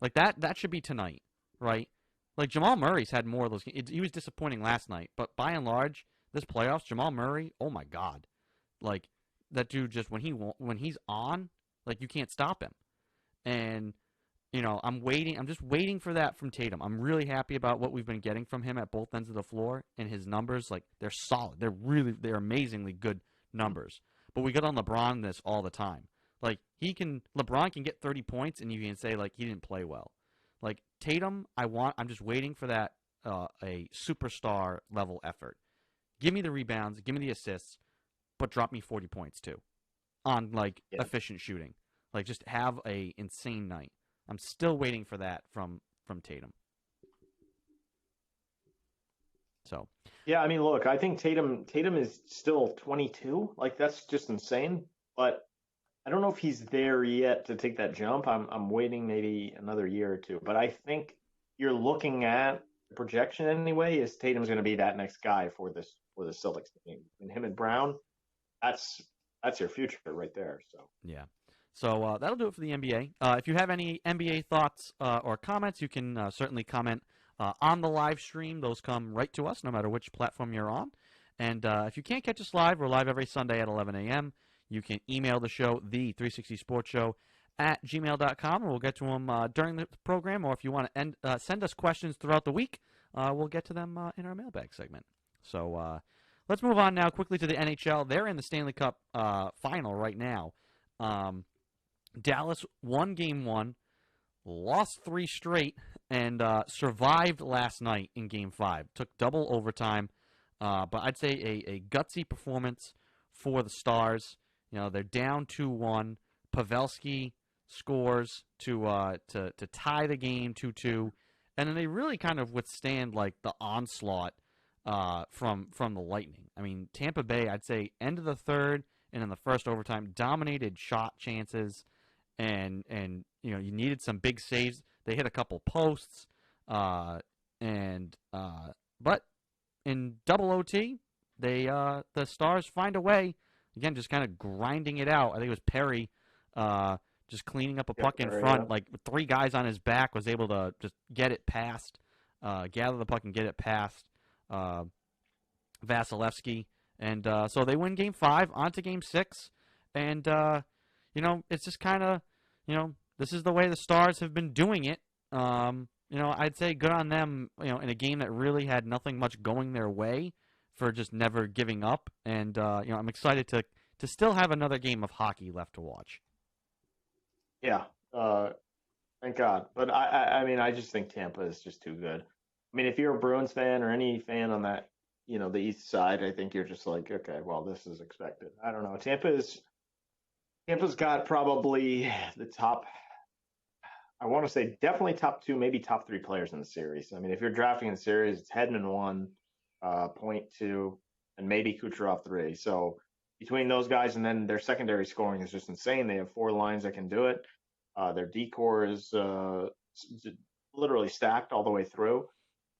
Like, that should be tonight, right? Like, Jamal Murray's had more of those games. He was disappointing last night. But by and large, this playoffs, Jamal Murray, oh my God. Like, that dude just, when he's on, like, you can't stop him. And, I'm just waiting for that from Tatum. I'm really happy about what we've been getting from him at both ends of the floor, and his numbers, like, they're solid. They're amazingly good numbers. But we get on LeBron this all the time. Like, LeBron can get 30 points, and you can say, like, he didn't play well. Like, Tatum, I'm just waiting for that, a superstar level effort. Give me the rebounds, give me the assists, but drop me 40 points too on, like, efficient shooting. Like, just have a insane night. I'm still waiting for that from Tatum. So. Yeah, I mean, look, I think Tatum is still 22. Like, that's just insane. But I don't know if he's there yet to take that jump. I'm waiting maybe another year or two. But I think you're looking at the projection anyway, is Tatum's going to be that next guy for the Celtics team. And him and Brown, that's your future right there. So yeah. So that'll do it for the NBA. If you have any NBA thoughts or comments, you can certainly comment on the live stream. Those come right to us, no matter which platform you're on. And if you can't catch us live, we're live every Sunday at 11 a.m. You can email the show, the360sportshow @gmail.com, and we'll get to them during the program. Or if you want to send us questions throughout the week, we'll get to them in our mailbag segment. So let's move on now quickly to the NHL. They're in the Stanley Cup final right now. Dallas won Game 1, lost 3 straight, and survived last night in Game 5. Took double overtime, but I'd say a gutsy performance for the Stars. They're down 2-1. Pavelski scores to tie the game 2-2, and then they really kind of withstand, like, the onslaught from the Lightning. I mean, Tampa Bay, I'd say end of the third and in the first overtime, dominated shot chances. And you needed some big saves. They hit a couple posts, but in double OT, the Stars find a way. Again, just kind of grinding it out. I think it was Perry, just cleaning up a puck in front, like with 3 guys on his back, was able to just get it past, gather the puck and get it past Vasilevsky, and so they win Game 5, on to Game 6, and. It's just kind of, this is the way the Stars have been doing it. I'd say good on them, in a game that really had nothing much going their way, for just never giving up. And, I'm excited to still have another game of hockey left to watch. Yeah, thank God. But I mean, I just think Tampa is just too good. I mean, if you're a Bruins fan or any fan on that, the East side, I think you're just like, okay, well, this is expected. I don't know. Tampa's got probably the top, I want to say definitely top 2, maybe top 3 players in the series. I mean, if you're drafting in the series, it's Hedman 1, Point 2, and maybe Kucherov 3. So between those guys and then their secondary scoring is just insane. They have 4 lines that can do it. Their decor is literally stacked all the way through.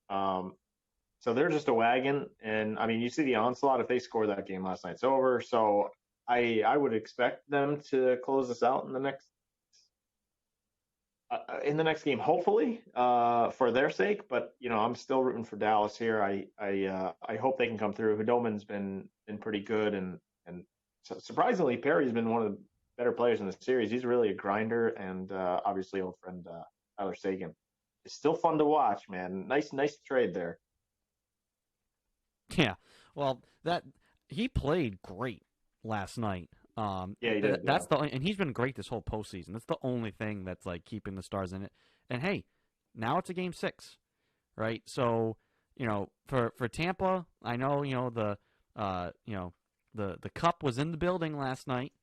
So they're just a wagon. And, I mean, you see the onslaught. If they score that game last night, it's over. So I would expect them to close this out in the next game, hopefully, for their sake. But I'm still rooting for Dallas here. I hope they can come through. Hudobin's been pretty good, and surprisingly, Perry's been one of better players in the series. He's really a grinder, and obviously old friend Tyler Sagan. It's still fun to watch, man. Nice trade there. Yeah. Well, that he played great last night. Yeah, he did. Yeah, That's and he's been great this whole postseason. That's the only thing that's like keeping the Stars in it. And hey, now it's a game 6, right? So for Tampa, I know the cup was in the building last night,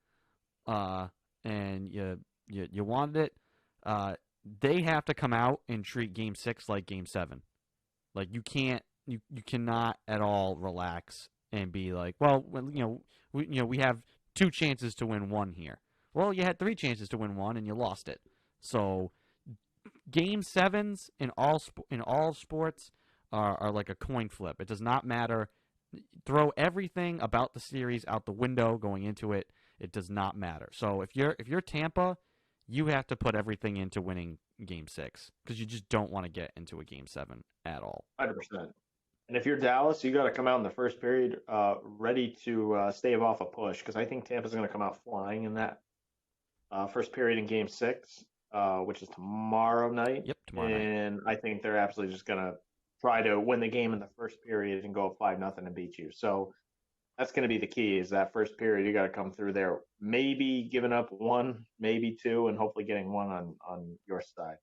and you wanted it. They have to come out and treat game 6 like game 7. Like you cannot at all relax and be like, well, we have 2 chances to win 1 here. Well, you had 3 chances to win 1 and you lost it. So game 7s in all sports are like a coin flip. It does not matter. Throw everything about the series out the window going into it. It does not matter. So if you're Tampa, you have to put everything into winning game 6 because you just don't want to get into a game 7 at all. 100%. And if you're Dallas, you got to come out in the first period ready to stave off a push because I think Tampa's going to come out flying in that first period in Game 6, which is tomorrow night. Yep, tomorrow night. And I think they're absolutely just going to try to win the game in the first period and go up 5-0 and beat you. So that's going to be the key is that first period. You got to come through there, maybe giving up 1, maybe 2, and hopefully getting 1 on your side.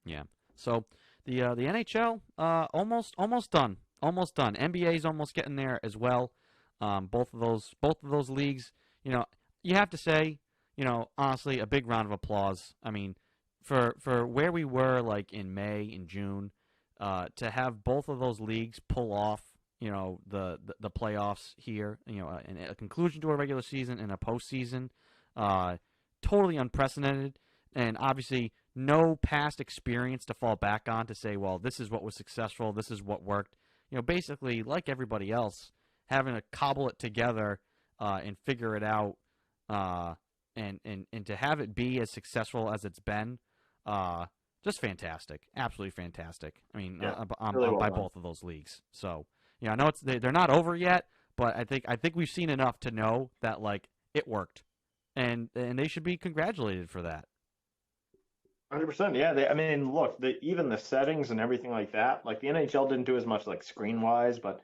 Yeah. So the NHL almost done. NBA's almost getting there as well. Both of those leagues, you have to say, honestly, a big round of applause. I mean, for where we were like in May and June, to have both of those leagues pull off, the playoffs here, and a conclusion to a regular season and a postseason, totally unprecedented, and obviously no past experience to fall back on to say, well, this is what was successful, this is what worked. Basically, like everybody else, having to cobble it together and figure it out, and to have it be as successful as it's been, just fantastic, absolutely fantastic. I mean, yeah, really well by done. both of those leagues. So, I know they're not over yet, but I think we've seen enough to know that like it worked, and they should be congratulated for that. 100%. Yeah. I mean, look, even the settings and everything like that, like the NHL didn't do as much like screen wise, but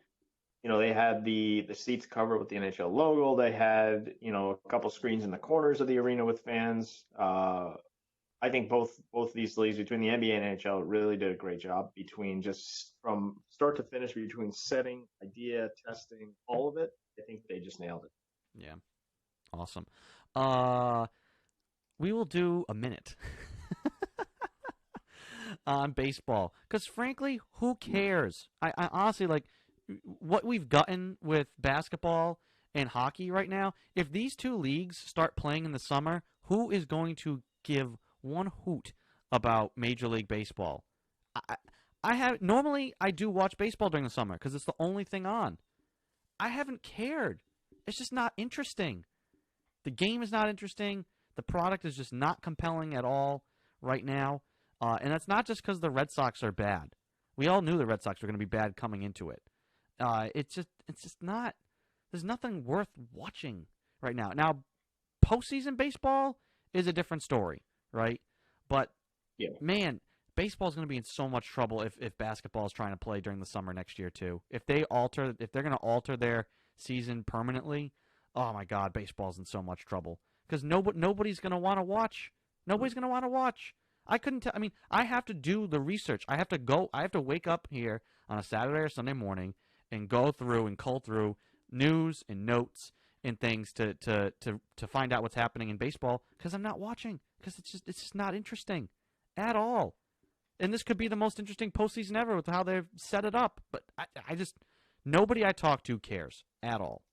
they had the seats covered with the NHL logo. They had, a couple screens in the corners of the arena with fans. I think both these leagues between the NBA and NHL really did a great job between just from start to finish between setting, idea, testing, all of it. I think they just nailed it. Yeah. Awesome. We will do a minute on baseball because, frankly, who cares? I honestly like what we've gotten with basketball and hockey right now. If these 2 leagues start playing in the summer, who is going to give one hoot about Major League Baseball? Normally I do watch baseball during the summer because it's the only thing on. I haven't cared. It's just not interesting. The game is not interesting. The product is just not compelling at all right now. And that's not just because the Red Sox are bad. We all knew the Red Sox were going to be bad coming into it. It's just not. There's nothing worth watching right now. Now, postseason baseball is a different story, right? But Yeah. man, baseball's going to be in so much trouble if basketball is trying to play during the summer next year too. If they're going to alter their season permanently, oh my God, baseball's in so much trouble because nobody's going to want to watch. Nobody's going to want to watch. I couldn't tell. I mean, I have to do the research. I have to wake up here on a Saturday or Sunday morning and go through and cull through news and notes and things to find out what's happening in baseball because I'm not watching because it's just not interesting at all. And this could be the most interesting postseason ever with how they've set it up. But I just nobody I talk to cares at all.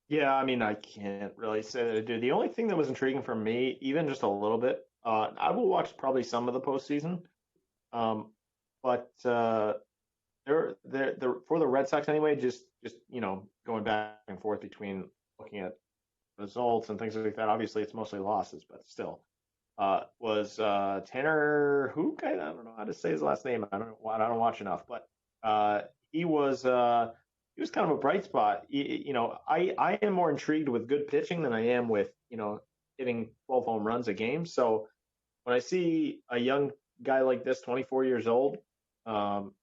Yeah, I mean, I can't really say that I do. The only thing that was intriguing for me, even just a little bit, I will watch probably some of the postseason, but they're for the Red Sox anyway. Just going back and forth between looking at results and things like that. Obviously, it's mostly losses, but still, was Tanner Hook? I don't know how to say his last name. I don't watch enough, but he was. he was kind of a bright spot. I am more intrigued with good pitching than I am with hitting 12 home runs a game. So when I see a young guy like this, 24 years old, um,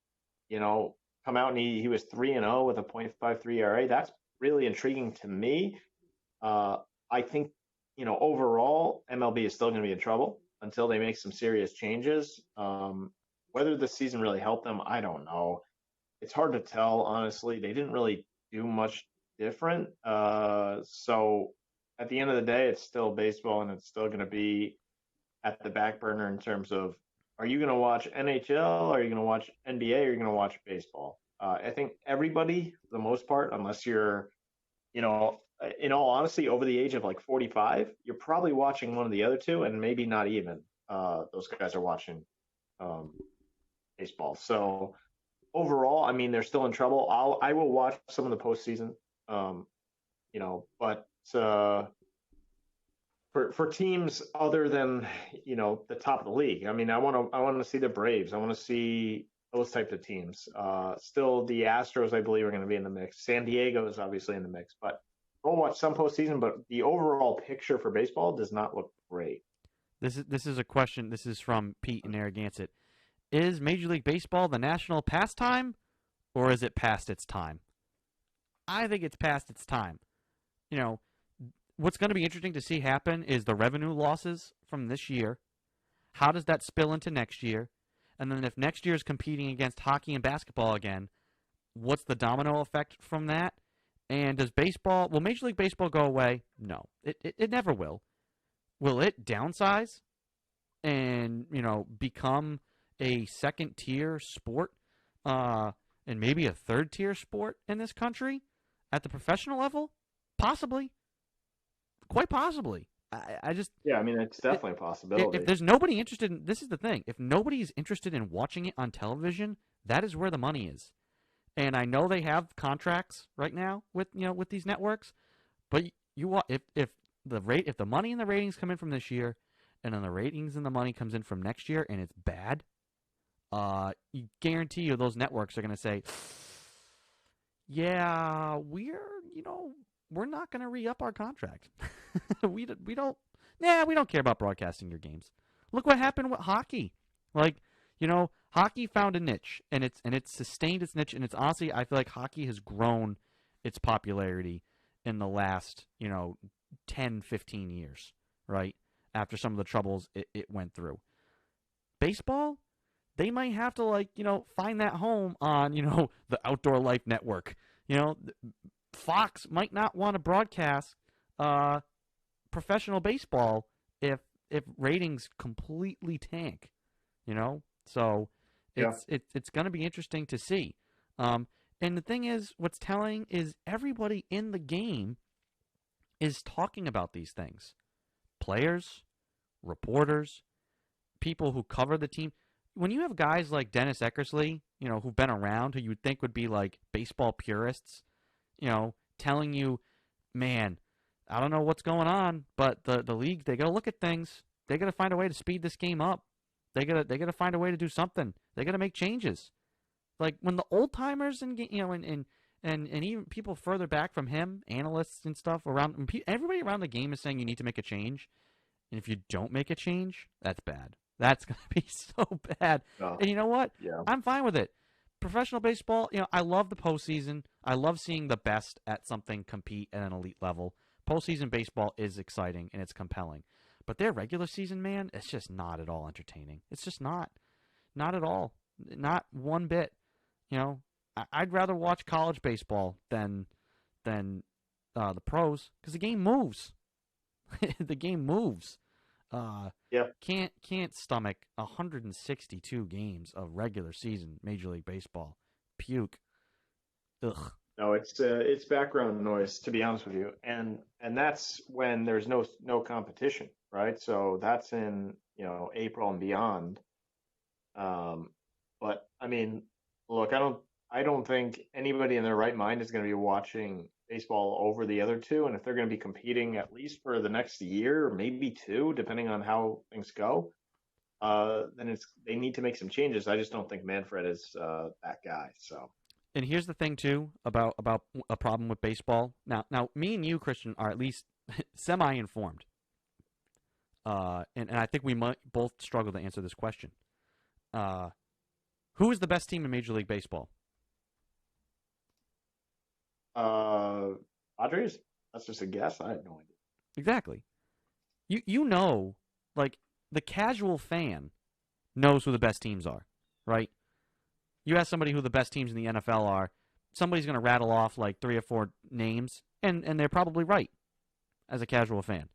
come out and he was 3-0 with a .53 ERA, that's really intriguing to me. Uh, I think, overall, MLB is still going to be in trouble until they make some serious changes. Whether the season really helped them, I don't know. It's hard to tell, honestly. They didn't really do much different. So at the end of the day, it's still baseball, and it's still going to be at the back burner in terms of, are you going to watch NHL? Are you going to watch NBA? Or are you going to watch baseball? I think everybody, for the most part, unless you're, in all honesty, over the age of like 45, you're probably watching one of the other two, and maybe not even those guys are watching um, baseball. So overall, I mean, they're still in trouble. I will watch some of the postseason, um, but for teams other than the top of the league, I mean, I want to see the Braves. I want to see those types of teams. Still, the Astros, I believe, are going to be in the mix. San Diego is obviously in the mix, but we'll watch some postseason. But the overall picture for baseball does not look great. This is a question. This is from Pete in Narragansett. Is Major League Baseball the national pastime, or is it past its time? I think it's past its time. What's going to be interesting to see happen is the revenue losses from this year. How does that spill into next year? And then if next year is competing against hockey and basketball again, what's the domino effect from that? And will Major League Baseball go away? No, it never will. Will it downsize and, become a second tier sport, and maybe a third tier sport in this country at the professional level? Possibly. Quite possibly. I just Yeah, I mean, it's definitely a possibility. If there's nobody interested in, this is the thing. If nobody's interested in watching it on television, that is where the money is. And I know they have contracts right now with with these networks, but if the money and the ratings come in from this year, and then the ratings and the money comes in from next year, and it's bad, you guarantee you those networks are going to say, yeah, we're not going to re-up our contract. we don't care about broadcasting your games. Look what happened with hockey. Like, hockey found a niche, and it's sustained its niche, and it's honestly, I feel like hockey has grown its popularity in the last 10, 15 years, right? After some of the troubles it went through. Baseball, they might have to find that home on the Outdoor Life Network. Fox might not want to broadcast professional baseball if ratings completely tank. So it's going to be interesting to see. And the thing is, what's telling is everybody in the game is talking about these things. Players, reporters, people who cover the team. When you have guys like Dennis Eckersley, who've been around, who you would think would be like baseball purists, telling you, man, I don't know what's going on, but the league, they got to look at things. They got to find a way to speed this game up. They got to find a way to do something. They got to make changes. Like when the old timers and even people further back from him, analysts and stuff around, everybody around the game is saying you need to make a change. And if you don't make a change, that's bad. That's going to be so bad. Oh, And you know what? yeah. I'm fine with it. Professional baseball, I love the postseason. I love seeing the best at something compete at an elite level. Postseason baseball is exciting and it's compelling. But their regular season, man, it's just not at all entertaining. It's just not. Not at all. Not one bit. I'd rather watch college baseball than the pros because the game moves. The game moves. Yeah. Can't stomach 162 games of regular season Major League Baseball. Puke. Ugh. No, it's background noise, to be honest with you, and that's when there's no competition, right? So that's in April and beyond. But I mean, look, I don't think anybody in their right mind is going to be watching baseball over the other two, and if they're going to be competing at least for the next year, or maybe two, depending on how things go, then they need to make some changes. I just don't think Manfred is that guy. So and here's the thing too about a problem with baseball. Now, me and you, Christian, are at least semi-informed, and I think we might both struggle to answer this question. Who is the best team in Major League Baseball? Padres? That's just a guess. I have no idea. Exactly. You know, like the casual fan knows who the best teams are, right? You ask somebody who the best teams in the NFL are, somebody's going to rattle off like 3 or 4 names, and they're probably right as a casual fan.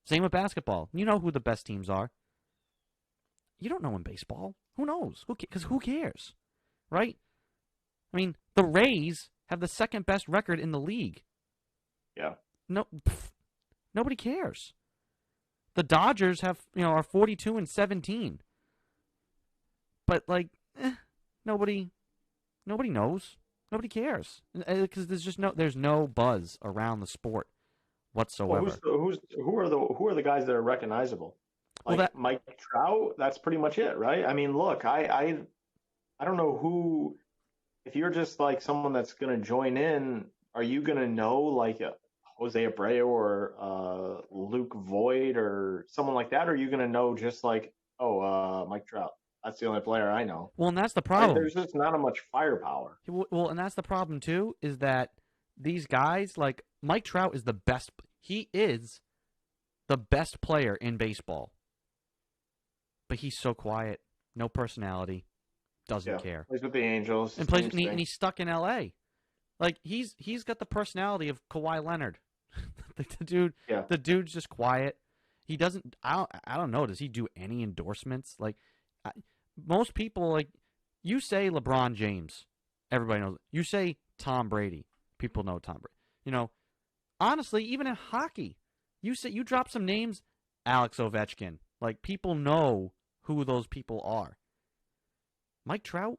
Same with basketball. You know who the best teams are. You don't know in baseball. Who knows? Because who cares, right? I mean, the Rays have the second best record in the league. Yeah. Nobody cares. The Dodgers are 42-17. But nobody knows. Nobody cares because there's no buzz around the sport whatsoever. Well, who are the guys that are recognizable? Mike Trout. That's pretty much it, right? I mean, look, I don't know who. If you're just like someone that's going to join in, are you going to know like Jose Abreu or Luke Voigt or someone like that? Or are you going to know just like, Mike Trout? That's the only player I know. Well, and that's the problem. There's just not much firepower. Well, and that's the problem too, is that these guys, like Mike Trout is the best. He is the best player in baseball. But he's so quiet, no personality, doesn't care. Plays with the Angels. And he's stuck in L.A. Like he's got the personality of Kawhi Leonard. The dude's just quiet. He doesn't. I don't know. Does he do any endorsements? Like most people, like you say LeBron James, everybody knows. You say Tom Brady, people know Tom Brady. You know, honestly, even in hockey, you drop some names, Alex Ovechkin. Like people know who those people are. Mike Trout?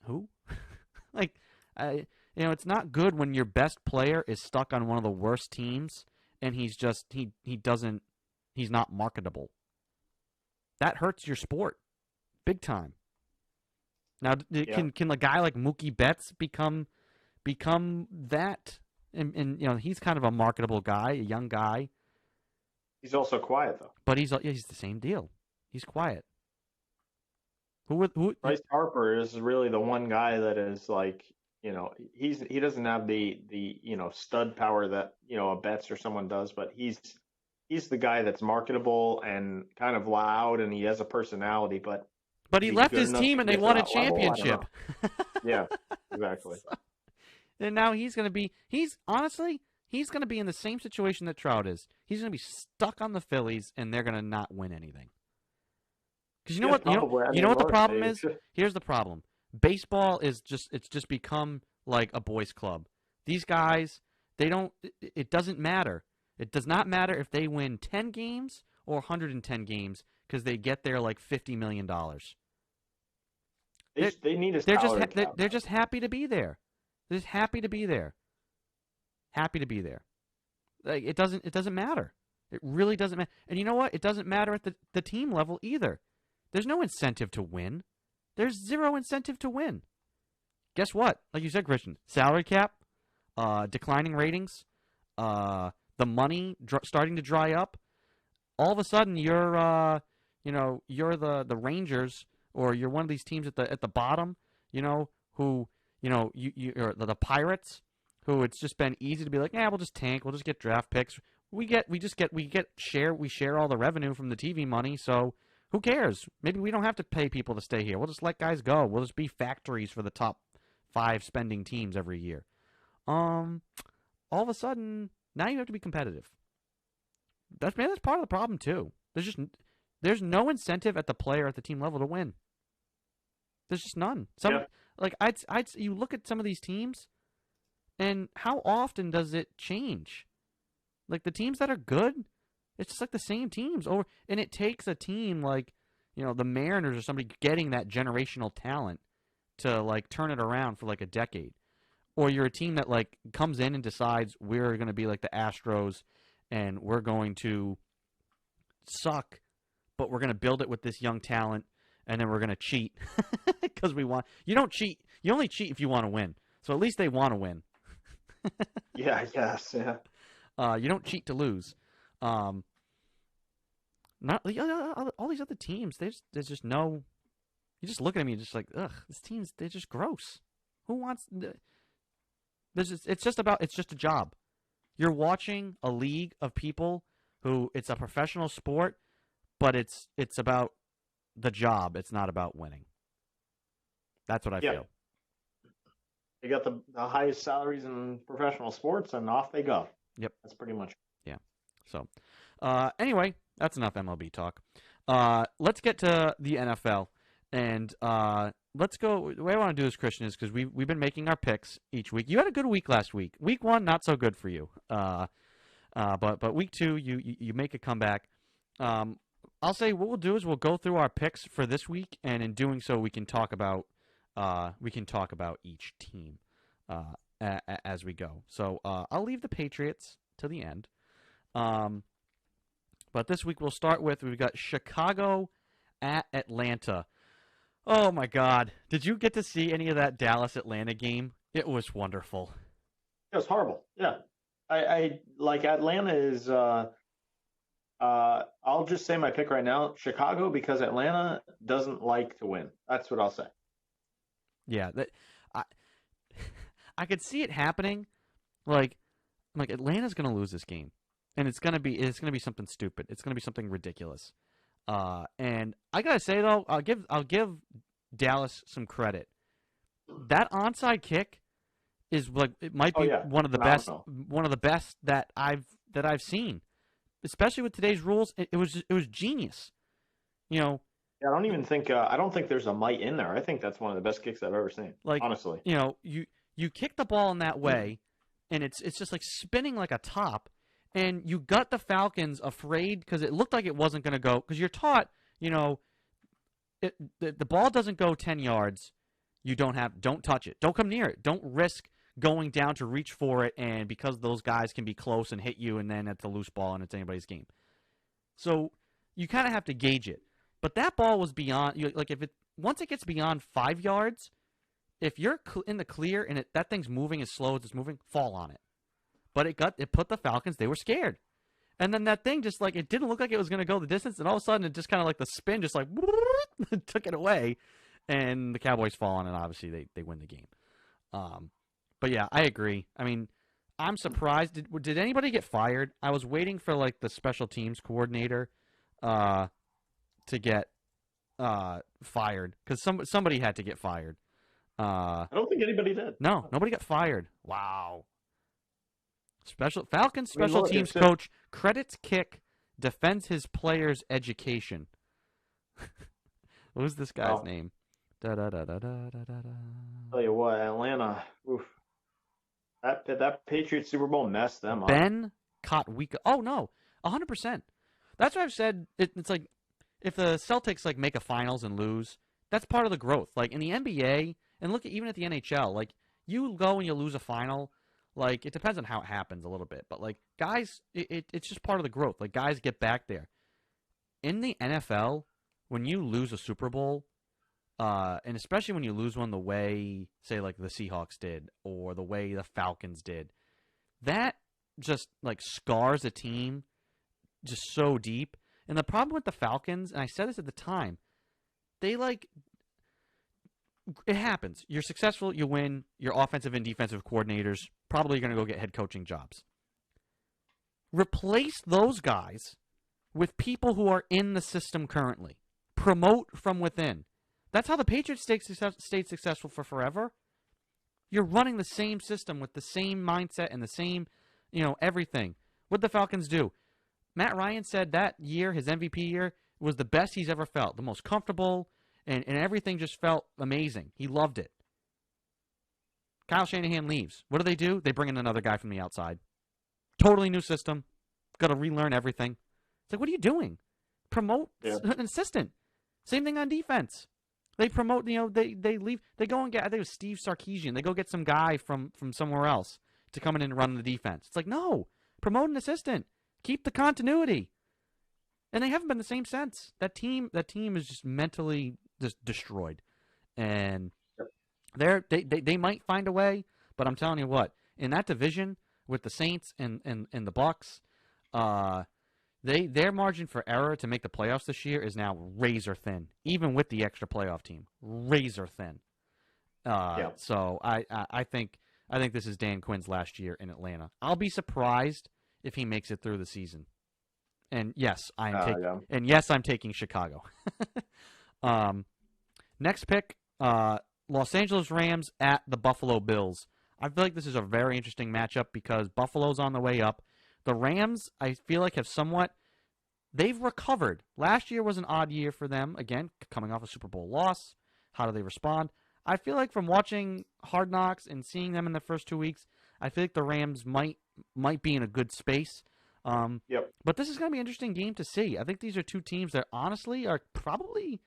Who? It's not good when your best player is stuck on one of the worst teams and he's not marketable. That hurts your sport big time. Now, can a guy like Mookie Betts become that? And he's kind of a marketable guy, a young guy. He's also quiet though. But he's the same deal. He's quiet. Bryce Harper is really the one guy that is like, he doesn't have the stud power that, a Betts or someone does, but he's the guy that's marketable and kind of loud and he has a personality, but he left his team and they won a championship. Yeah, exactly. And now he's going to be in the same situation that Trout is. He's going to be stuck on the Phillies and they're going to not win anything. Because you know what the problem is? Here's the problem. Baseball is just become like a boys' club. These guys, it doesn't matter. It does not matter if they win 10 games or 110 games because they get their like $50 million. They need a salary cap. They're just happy to be there. They're just happy to be there. Happy to be there. Like it doesn't matter. It really doesn't matter. And you know what? It doesn't matter at the team level either. There's no incentive to win. There's zero incentive to win. Guess what? Like you said, Christian, salary cap, declining ratings, the money starting to dry up. All of a sudden, you're the Rangers, or you're one of these teams at the bottom, who you're the Pirates, who it's just been easy to be like, we'll just tank, we'll just get draft picks. We share all the revenue from the TV money, so who cares? Maybe we don't have to pay people to stay here. We'll just let guys go. We'll just be factories for the top 5 spending teams every year. All of a sudden, now you have to be competitive. That's part of the problem too. There's no incentive at the player at the team level to win. There's just none. You look at some of these teams, and how often does it change? Like the teams that are good, it's just like the same teams over, and it takes a team like, the Mariners or somebody getting that generational talent to like turn it around for like a decade. Or you're a team that like comes in and decides we're going to be like the Astros and we're going to suck, but we're going to build it with this young talent and then we're going to cheat because we want. You don't cheat. you only cheat if you want to win. So at least they want to win. Yeah, I guess. Yeah. You don't cheat to lose. Not all these other teams. There's just no. You just look at me, just like, ugh. These teams, they're just gross. Who wants? It's just a job. You're watching a league of people who it's a professional sport, but it's about the job. It's not about winning. That's what I feel. They got the highest salaries in professional sports, and off they go. Yep. That's pretty much. Yeah. So, anyway, that's enough MLB talk. Let's get to the NFL, and let's go. The way I want to do this, Christian, is because we've been making our picks each week. You had a good week last week. Week 1, not so good for you. But week 2, you make a comeback. I'll say what we'll do is we'll go through our picks for this week, and in doing so, we can talk about each team as we go. So I'll leave the Patriots to the end. But this week we'll start with, we've got Chicago at Atlanta. Oh my God! Did you get to see any of that Dallas-Atlanta game? It was wonderful. It was horrible. Yeah, I like Atlanta is. I'll just say my pick right now, Chicago, because Atlanta doesn't like to win. That's what I'll say. Yeah, I could see it happening. Like Atlanta's going to lose this game, and it's going to be something stupid. It's going to be something ridiculous. And I gotta say though, I'll give Dallas some credit. That onside kick is like, it might be one of the best that I've seen. Especially with today's rules, it was genius. You know. Yeah, I don't think there's a mite in there. I think that's one of the best kicks I've ever seen. Like, honestly, you know, you kick the ball in that way, and it's just like spinning like a top, and you got the Falcons afraid because it looked like it wasn't going to go, because you're taught, you know, the ball doesn't go 10 yards. Don't touch it. Don't come near it. Don't risk going down to reach for it, and because those guys can be close and hit you, and then it's a loose ball and it's anybody's game. So you kind of have to gauge it. But that ball was beyond, like, once it gets beyond 5 yards, if you're in the clear and that thing's moving as slow as it's moving, fall on it. But it put the Falcons, they were scared. And then that thing just, like, it didn't look like it was going to go the distance, and all of a sudden it just kind of like the spin just like took it away, and the Cowboys fall on it, and obviously they win the game. But yeah, I agree. I mean, I'm surprised. Did anybody get fired? I was waiting for, like, the special teams coordinator to get fired, because somebody had to get fired. I don't think anybody did. No, nobody got fired. Wow. Falcons special teams coach credits kick, defends his players' education. What was this guy's name? Tell you what, Atlanta. Oof. That Patriots Super Bowl messed them up. Ben Kotwika. Oh no, 100%. That's what I've said. It's like, if the Celtics like make a finals and lose, that's part of the growth. Like in the NBA, and look at even at the NHL, like you go and you lose a final. Like, it depends on how it happens a little bit, but like guys, it's just part of the growth. Like, guys get back there. In the NFL, when you lose a Super Bowl, and especially when you lose one the way, say, like the Seahawks did, or the way the Falcons did, that just like scars a team just so deep. And the problem with the Falcons, and I said this at the time, they like, it happens. You're successful, you win, your offensive and defensive coordinators probably going to go get head coaching jobs. Replace those guys with people who are in the system currently. Promote from within. That's how the Patriots stayed successful for forever. You're running the same system with the same mindset and the same, you know, everything. What did the Falcons do? Matt Ryan said that year, his MVP year, was the best he's ever felt. The most comfortable, and everything just felt amazing. He loved it. Kyle Shanahan leaves. What do? They bring in another guy from the outside. Totally new system. Got to relearn everything. It's like, what are you doing? Promote an assistant. Same thing on defense. They promote, you know, they leave. They go and get, I think it was Steve Sarkisian. They go get some guy from somewhere else to come in and run the defense. It's like, no. Promote an assistant. Keep the continuity. And they haven't been the same since. That team is just mentally just destroyed. And They might find a way, but I'm telling you what, in that division with the Saints and the Bucks, their margin for error to make the playoffs this year is now razor thin, even with the extra playoff team, razor thin. Yeah. So I think this is Dan Quinn's last year in Atlanta. I'll be surprised if he makes it through the season. And yes, I'm taking Chicago. Next pick, Los Angeles Rams at the Buffalo Bills. I feel like this is a very interesting matchup because Buffalo's on the way up. The Rams, I feel like, they've recovered. Last year was an odd year for them. Again, coming off a Super Bowl loss. How do they respond? I feel like from watching Hard Knocks and seeing them in the first 2 weeks, I feel like the Rams might be in a good space. Yep. But this is going to be an interesting game to see. I think these are two teams that honestly are probably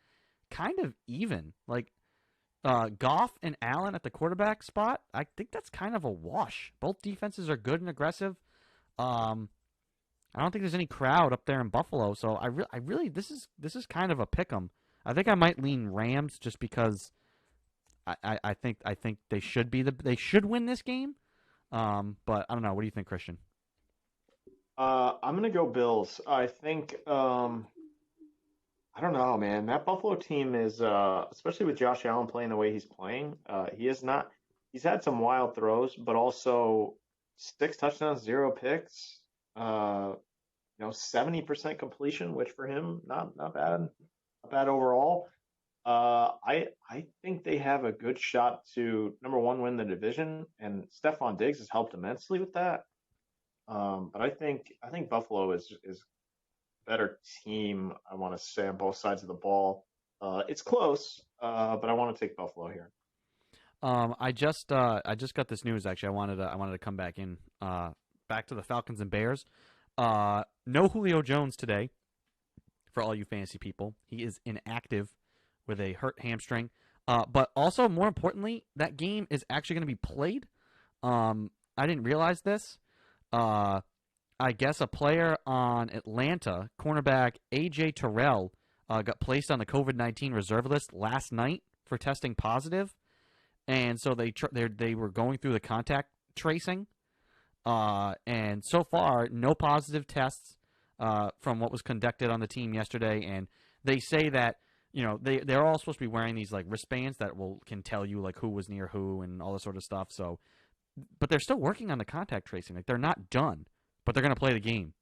kind of even. Like Goff and Allen at the quarterback spot, I think that's kind of a wash. Both defenses are good and aggressive. I don't think there's any crowd up there in Buffalo, so I really this is kind of a pick 'em. I think I might lean Rams just because I think they should win this game. But I don't know. What do you think, Christian? I'm gonna go Bills. I think I don't know, man. That Buffalo team is especially with Josh Allen playing the way he's playing. He's had some wild throws, but also 6 touchdowns, 0 picks. 70% completion, which for him not bad, not bad overall. I think they have a good shot to number one win the division, and Stephon Diggs has helped immensely with that. But I think Buffalo is a better team. I want to say on both sides of the ball. It's close, but I want to take Buffalo here. I just got this news. Actually, I wanted to come back in back to the Falcons and Bears. No Julio Jones today. For all you fantasy people, he is inactive with a hurt hamstring. But also, more importantly, that game is actually going to be played. I didn't realize this. I guess a player on Atlanta, cornerback A.J. Terrell, got placed on the COVID-19 reserve list last night for testing positive. And so they were going through the contact tracing. And so far, no positive tests from what was conducted on the team yesterday. And they say that, they're all supposed to be wearing these like wristbands that can tell you like who was near who and all this sort of stuff. So, but they're still working on the contact tracing. Like they're not done, but they're going to play the game.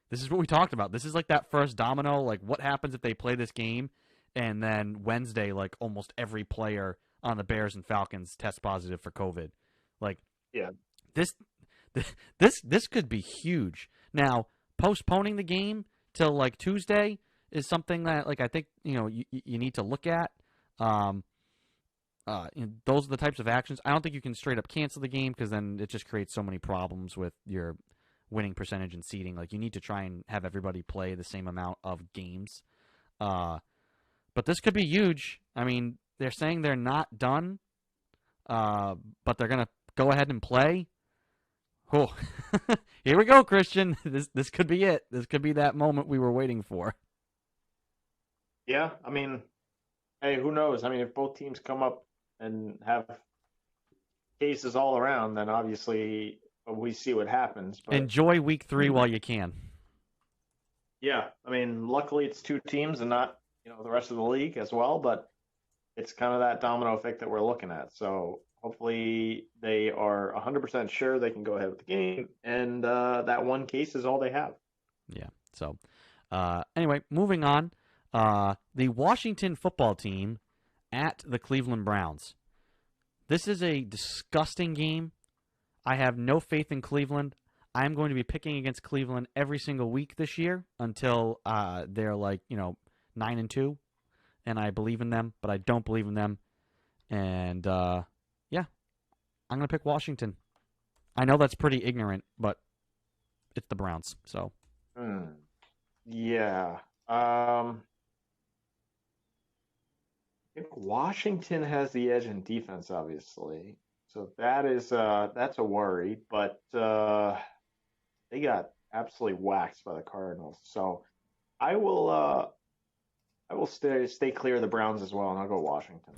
This is what we talked about. This is like that first domino. Like what happens if they play this game and then Wednesday, like almost every player on the Bears and Falcons test positive for COVID. Like, yeah, this could be huge. Now, postponing the game till like Tuesday is something that like I think you need to look at. Those are the types of actions. I don't think you can straight up cancel the game because then it just creates so many problems with your winning percentage and seeding. Like you need to try and have everybody play the same amount of games. But this could be huge. I mean, they're saying they're not done, but they're gonna go ahead and play. Oh, here we go, Christian. This could be it. This could be that moment we were waiting for. Yeah, I mean, hey, who knows? I mean, if both teams come up and have cases all around, then obviously we see what happens. But enjoy week 3 while you can. Yeah, I mean, luckily it's two teams and not the rest of the league as well. But it's kind of that domino effect that we're looking at. So hopefully they are 100% sure they can go ahead with the game, and that one case is all they have. Yeah. So anyway, moving on. The Washington football team at the Cleveland Browns. This is a disgusting game. I have no faith in Cleveland. I'm going to be picking against Cleveland every single week this year until they're like 9-2, and I believe in them, but I don't believe in them. And yeah, I'm going to pick Washington. I know that's pretty ignorant, but it's the Browns. So yeah. I think Washington has the edge in defense, obviously. So that's a worry, but they got absolutely waxed by the Cardinals. So I will stay clear of the Browns as well, and I'll go Washington.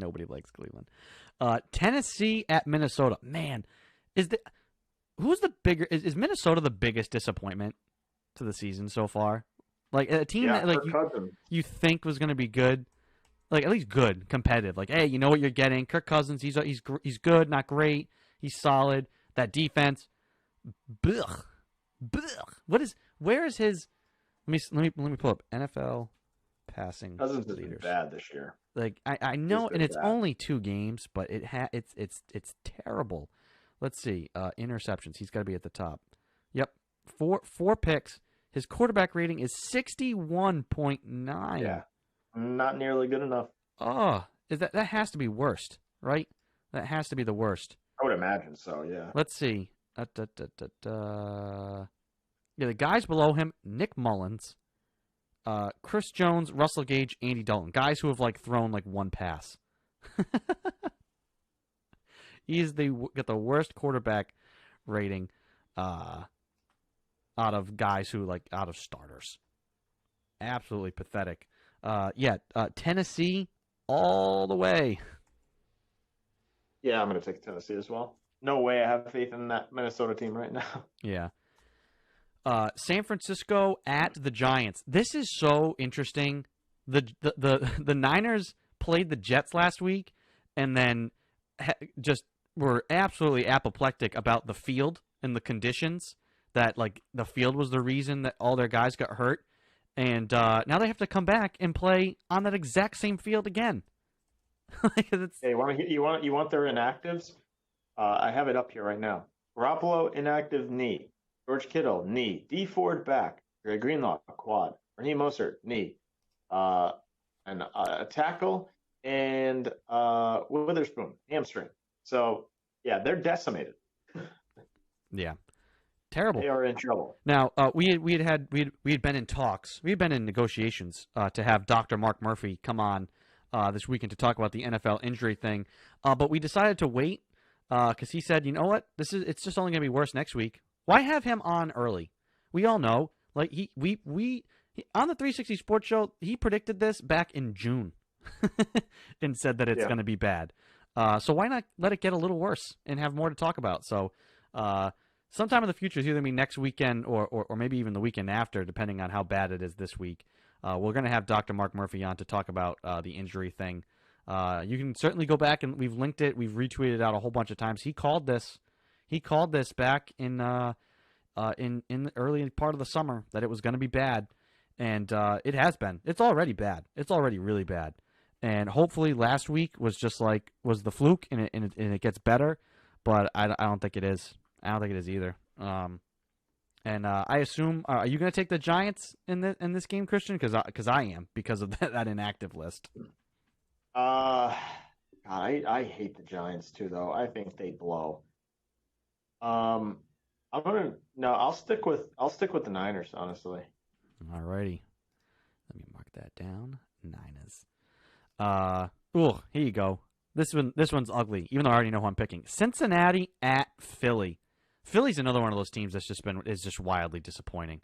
Nobody likes Cleveland. Tennessee at Minnesota. Man, is Minnesota the biggest disappointment to the season so far? Like a team that like you think was going to be good, like at least good, competitive. Like, hey, you know what you're getting. Kirk Cousins, he's good, not great. He's solid. That defense, blech. Where is his? Let me pull up NFL passing Cousins has leaders. been bad this year. Like I know, and it's only 2 games, but it's terrible. Let's see, interceptions. He's got to be at the top. Yep, four picks. His quarterback rating is 61.9. Yeah, not nearly good enough. Oh, that has to be worst, right? That has to be the worst. I would imagine so. Yeah. Let's see. Yeah, the guys below him: Nick Mullins, Chris Jones, Russell Gage, Andy Dalton. Guys who have like thrown like 1 pass. He's got the worst quarterback rating out of guys who out of starters. Absolutely pathetic. Tennessee all the way. Yeah, I'm going to take Tennessee as well. No way I have faith in that Minnesota team right now. Yeah. San Francisco at the Giants. This is so interesting. The Niners played the Jets last week and then just were absolutely apoplectic about the field and the conditions, that like the field was the reason that all their guys got hurt. And now they have to come back and play on that exact same field again. Hey, you want their inactives? I have it up here right now. Garoppolo, inactive, knee. George Kittle, knee. D Ford, back. Greg Greenlaw, quad. Raheem Mostert, knee. And a tackle, and Witherspoon, hamstring. So yeah, they're decimated. Yeah, terrible. They are in trouble. Now we had been in talks. We had been in negotiations to have Dr. Mark Murphy come on this weekend to talk about the NFL injury thing, but we decided to wait because he said, you know what, it's just only going to be worse next week. Why have him on early? We all know, like he on the 360 Sports Show, he predicted this back in June and said that it's going to be bad. So why not let it get a little worse and have more to talk about? So sometime in the future, it's either be next weekend or maybe even the weekend after, depending on how bad it is this week. We're going to have Dr. Mark Murphy on to talk about the injury thing. You can certainly go back, and we've linked it. We've retweeted it out a whole bunch of times. He called this back in the early part of the summer that it was going to be bad, and it has been. It's already bad. It's already really bad. And hopefully last week was the fluke, and it gets better. But I don't think it is. I don't think it is either. And I assume, are you going to take the Giants in this game, Christian? Because I am, because of that inactive list. God, I hate the Giants too, though. I think they blow. I'll stick with the Niners, honestly. Alrighty, let me mark that down. Niners. Here you go. This one's ugly, even though I already know who I'm picking. Cincinnati at Philly. Philly's another one of those teams that's just wildly disappointing.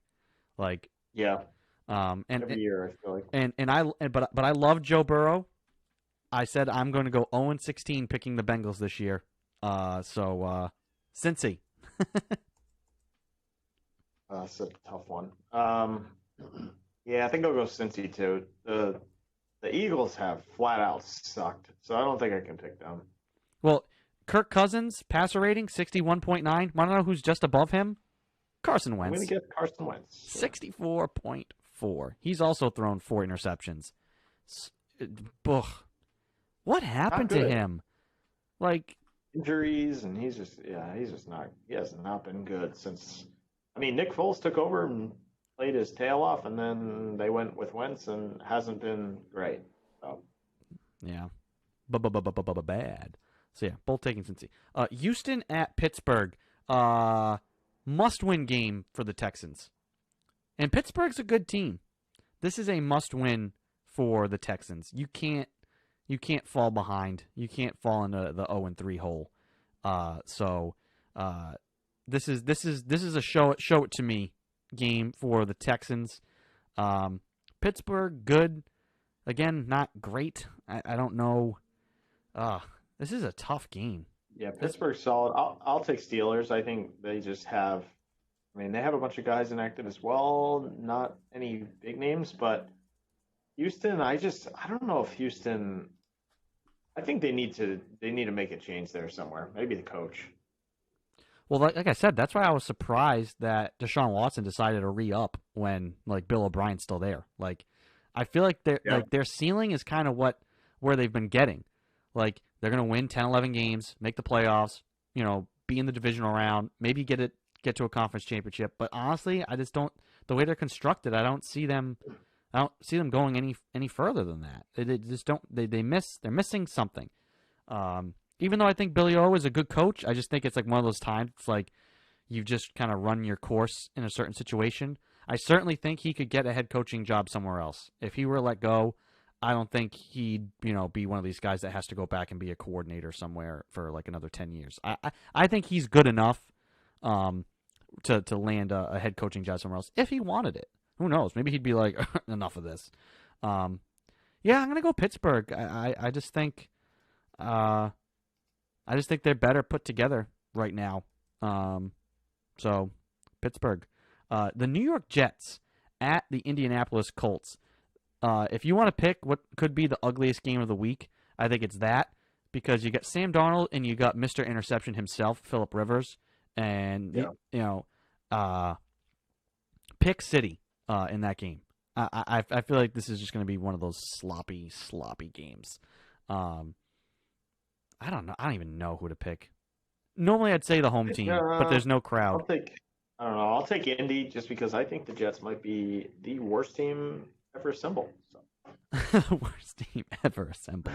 Like, yeah. Every year I feel like. But I love Joe Burrow. I said I'm going to go 0-16 picking the Bengals this year. So Cincy. That's a tough one. Yeah, I think I'll go Cincy too. The Eagles have flat out sucked, so I don't think I can pick them. Well, Kirk Cousins, passer rating 61.9. Want to know who's just above him? Carson Wentz. I'm going to get Carson Wentz. 64.4. He's also thrown 4 interceptions. What happened to him? Like injuries, and he has not been good since. I mean, Nick Foles took over and played his tail off, and then they went with Wentz, and hasn't been great. So. Yeah, bad. So yeah, both taking Cincy. Houston at Pittsburgh, must-win game for the Texans, and Pittsburgh's a good team. This is a must-win for the Texans. You can't fall behind. You can't fall into the 0-3 hole. This is a show it to me game for the Texans. Pittsburgh, good. Again, not great. I don't know. This is a tough game. Yeah, Pittsburgh's solid. I'll take Steelers. I think they just have. I mean, they have a bunch of guys inactive as well. Not any big names, but Houston. I don't know if Houston. I think they need to make a change there somewhere. Maybe the coach. Well, like I said, that's why I was surprised that Deshaun Watson decided to re-up when like Bill O'Brien's still there. Like, I feel like their ceiling is kind of where they've been getting. Like, they're gonna win 10, 11 games, make the playoffs, be in the divisional round, maybe get to a conference championship. But honestly, I just don't. The way they're constructed, I don't see them going any further than that. They just don't. They're missing something. Even though I think Billy O is a good coach, I just think it's like one of those times. It's like you've just kind of run your course in a certain situation. I certainly think he could get a head coaching job somewhere else. If he were let go, I don't think he'd be one of these guys that has to go back and be a coordinator somewhere for like another 10 years. I think he's good enough to land a head coaching job somewhere else if he wanted it. Who knows? Maybe he'd be like, enough of this. Yeah, I'm gonna go Pittsburgh. I just think they're better put together right now. So Pittsburgh. The New York Jets at the Indianapolis Colts. If you want to pick what could be the ugliest game of the week, I think it's that, because you got Sam Darnold and you got Mr. Interception himself, Phillip Rivers, and pick City in that game. I feel like this is just going to be one of those sloppy games. I don't know. I don't even know who to pick. Normally, I'd say the home team, but there's no crowd. I don't know. I'll take Indy just because I think the Jets might be the worst team ever assembled. So. Worst team ever assembled.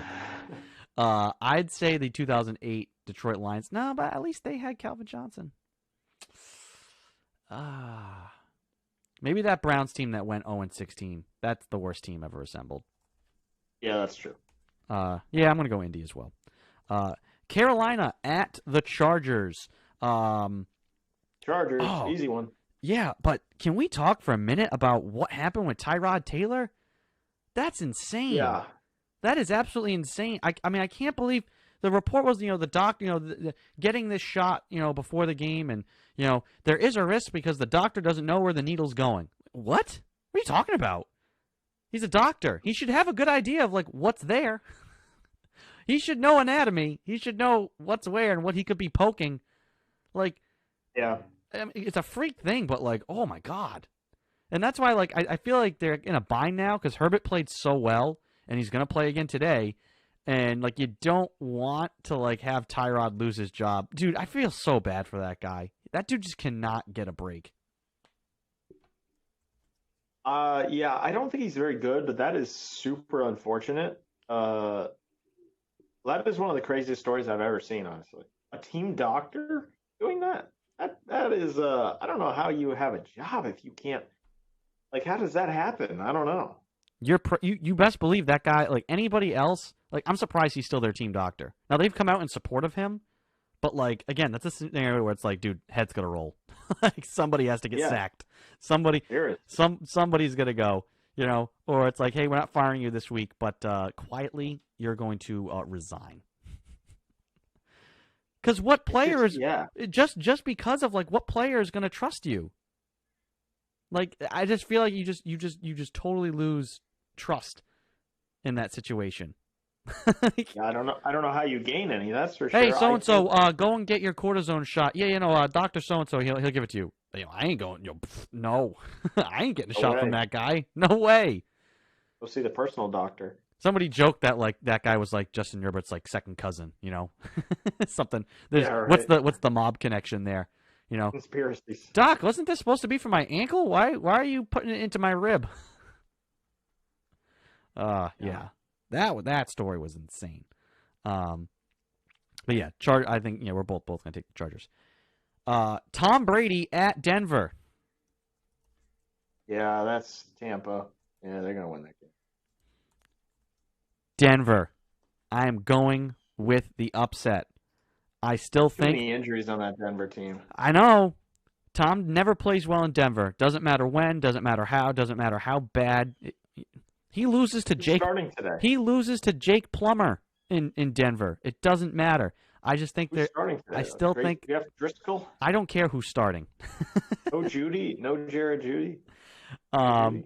I'd say the 2008 Detroit Lions. No, but at least they had Calvin Johnson. Maybe that Browns team that went 0-16. That's the worst team ever assembled. Yeah, that's true. Yeah, I'm going to go Indy as well. Carolina at the Chargers. Chargers, easy one. Yeah, but can we talk for a minute about what happened with Tyrod Taylor? That's insane. Yeah. That is absolutely insane. I mean, I can't believe the report was, the doc, getting this shot, before the game, and, there is a risk because the doctor doesn't know where the needle's going. What? What are you talking about? He's a doctor. He should have a good idea of, like, what's there. He should know anatomy. He should know what's where and what he could be poking. Like, yeah. I mean, it's a freak thing, but, like, oh, my God. And that's why, like, I feel like they're in a bind now because Herbert played so well, and he's going to play again today. And, like, you don't want to, like, have Tyrod lose his job. Dude, I feel so bad for that guy. That dude just cannot get a break. Yeah, I don't think he's very good, but that is super unfortunate. That is one of the craziest stories I've ever seen, honestly. A team doctor doing that? That is, I don't know how you have a job if you can't, like, how does that happen? I don't know. You best believe that guy, like, anybody else, like, I'm surprised he's still their team doctor. Now, they've come out in support of him, but, like, again, that's a scenario where it's like, dude, head's gonna roll. Like, somebody has to get sacked. Somebody's gonna go, or it's like, hey, we're not firing you this week, but quietly, you're going to resign. Because what players, just because of, like, what player is going to trust you? Like, I just feel like you just totally lose trust in that situation. Yeah, I don't know how you gain any. That's for sure. Hey, so and so, go and get your cortisone shot. Yeah, Doctor so and so, he'll give it to you. I ain't going. No, I ain't getting a shot from that guy. No way. Go see the personal doctor. Somebody joked that, like, that guy was like Justin Herbert's, like, second cousin. Something. What's the mob connection there? Conspiracies. Doc, wasn't this supposed to be for my ankle? Why are you putting it into my rib? Yeah. That story was insane. But yeah, I think we're both gonna take the Chargers. Tom Brady at Denver. Yeah, that's Tampa. Yeah, they're gonna win that game. Denver. I am going with the upset. I still think... Too many injuries on that Denver team. I know. Tom never plays well in Denver. Doesn't matter when, doesn't matter how, doesn't matter how bad. He loses to Jake... Starting today. He loses to Jake Plummer in Denver. It doesn't matter. I just think Who's starting today? I still think you have Driscoll. I don't care who's starting. No Judy. No Jared Judy. Um,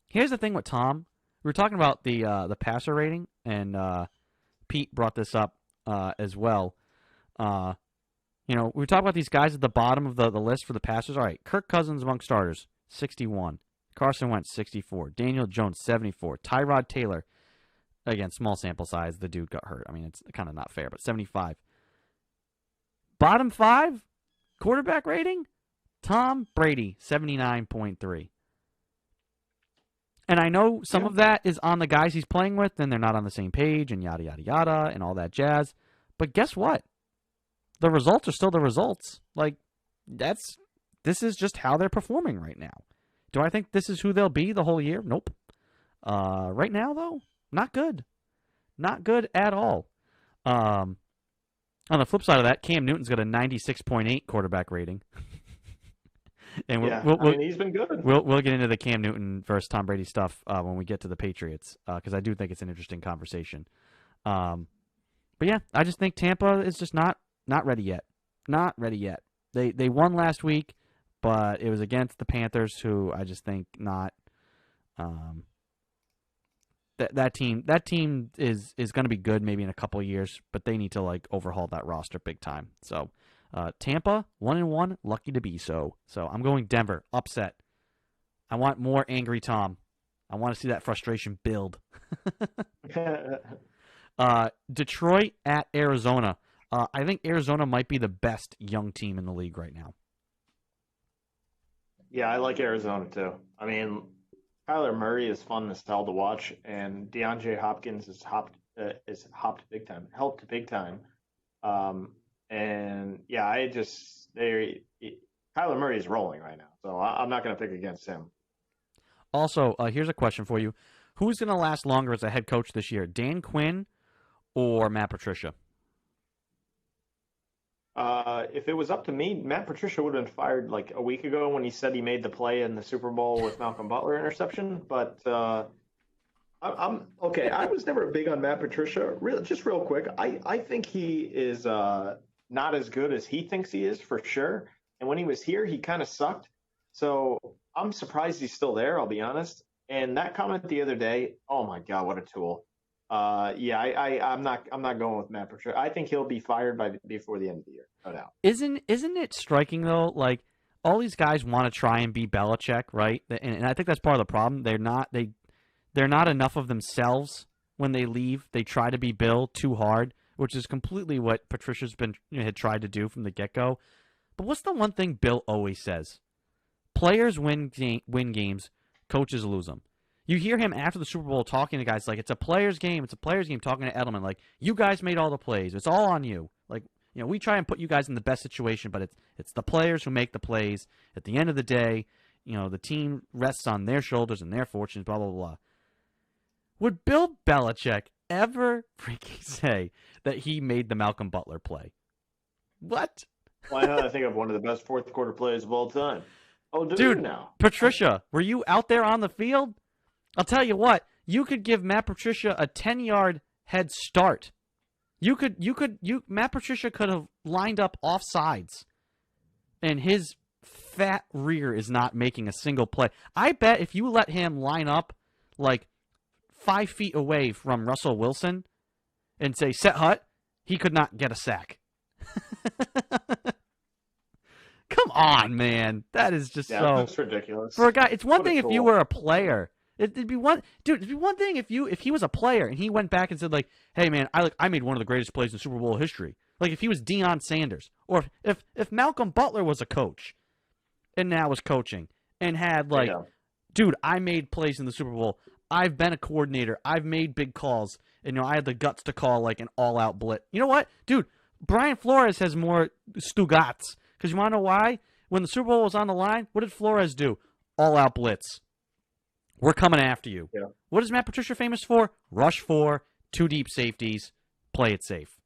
here's the thing with Tom. We were talking about the passer rating, and Pete brought this up as well. You know, we talk about these guys at the bottom of the list for the passers. All right, Kirk Cousins among starters, 61. Carson Wentz, 64. Daniel Jones, 74. Tyrod Taylor, again, small sample size. The dude got hurt. I mean, it's kind of not fair, but 75. Bottom 5 quarterback rating, Tom Brady, 79.3. And I know some of that is on the guys he's playing with, and they're not on the same page, and yada, yada, yada, and all that jazz. But guess what? The results are still the results. Like, this is just how they're performing right now. Do I think this is who they'll be the whole year? Nope. Right now, though, not good. Not good at all. On the flip side of that, Cam Newton's got a 96.8 quarterback rating. And he's been good. We'll get into the Cam Newton versus Tom Brady stuff when we get to the Patriots, because I do think it's an interesting conversation. But yeah, I just think Tampa is just not ready yet. Not ready yet. They won last week, but it was against the Panthers, who I just think not. That team is going to be good maybe in a couple of years, but they need to like overhaul that roster big time. So Tampa 1-1, lucky to be so. So I'm going Denver, upset. I want more angry Tom. I want to see that frustration build. Detroit at Arizona. I think Arizona might be the best young team in the league right now. Yeah, I like Arizona too. I mean, Kyler Murray is fun as hell to watch, and DeAndre Hopkins is helped big time. And yeah, Kyler Murray is rolling right now, so I'm not going to pick against him. Also, here's a question for you: who's going to last longer as a head coach this year, Dan Quinn or Matt Patricia? If it was up to me, Matt Patricia would have been fired like a week ago when he said he made the play in the Super Bowl with Malcolm Butler interception. But I'm okay. I was never big on Matt Patricia. Real quick, I think he is not as good as he thinks he is for sure. And when he was here, he kind of sucked. So I'm surprised he's still there. I'll be honest. And that comment the other day, oh my God, what a tool! I'm not going with Matt Patricia. I think he'll be fired before the end of the year, no doubt. Isn't it striking though? Like all these guys want to try and be Belichick, right? And I think that's part of the problem. They're not enough of themselves when they leave. They try to be Bill too hard, which is completely what Patricia's had tried to do from the get-go. But what's the one thing Bill always says? Players win games, coaches lose them. You hear him after the Super Bowl talking to guys like, it's a player's game, talking to Edelman like, you guys made all the plays. It's all on you. Like, you know, we try and put you guys in the best situation, but it's the players who make the plays. At the end of the day, you know, the team rests on their shoulders and their fortunes, blah, blah, blah. Would Bill Belichick ever freaking say that he made the Malcolm Butler play? What? Why not? I think of one of the best fourth quarter plays of all time. Oh, dude, now. Patricia, were you out there on the field? I'll tell you what, you could give Matt Patricia a 10-yard head start. Matt Patricia could have lined up off sides, and his fat rear is not making a single play. I bet if you let him line up like 5 feet away from Russell Wilson and say, set hut, he could not get a sack. Come on, man. That is just that's ridiculous. For a guy, it's one thing if you were a player. It'd be one thing if he was a player and he went back and said like, "Hey man, I made one of the greatest plays in Super Bowl history." Like if he was Deion Sanders, or if Malcolm Butler was a coach, and now was coaching and had like, dude, I made plays in the Super Bowl. I've been a coordinator. I've made big calls, and I had the guts to call like an all-out blitz. You know what, dude? Brian Flores has more Stugats because you want to know why? When the Super Bowl was on the line, what did Flores do? All-out blitz. We're coming after you. Yeah. What is Matt Patricia famous for? Rush 4, 2 deep safeties, play it safe.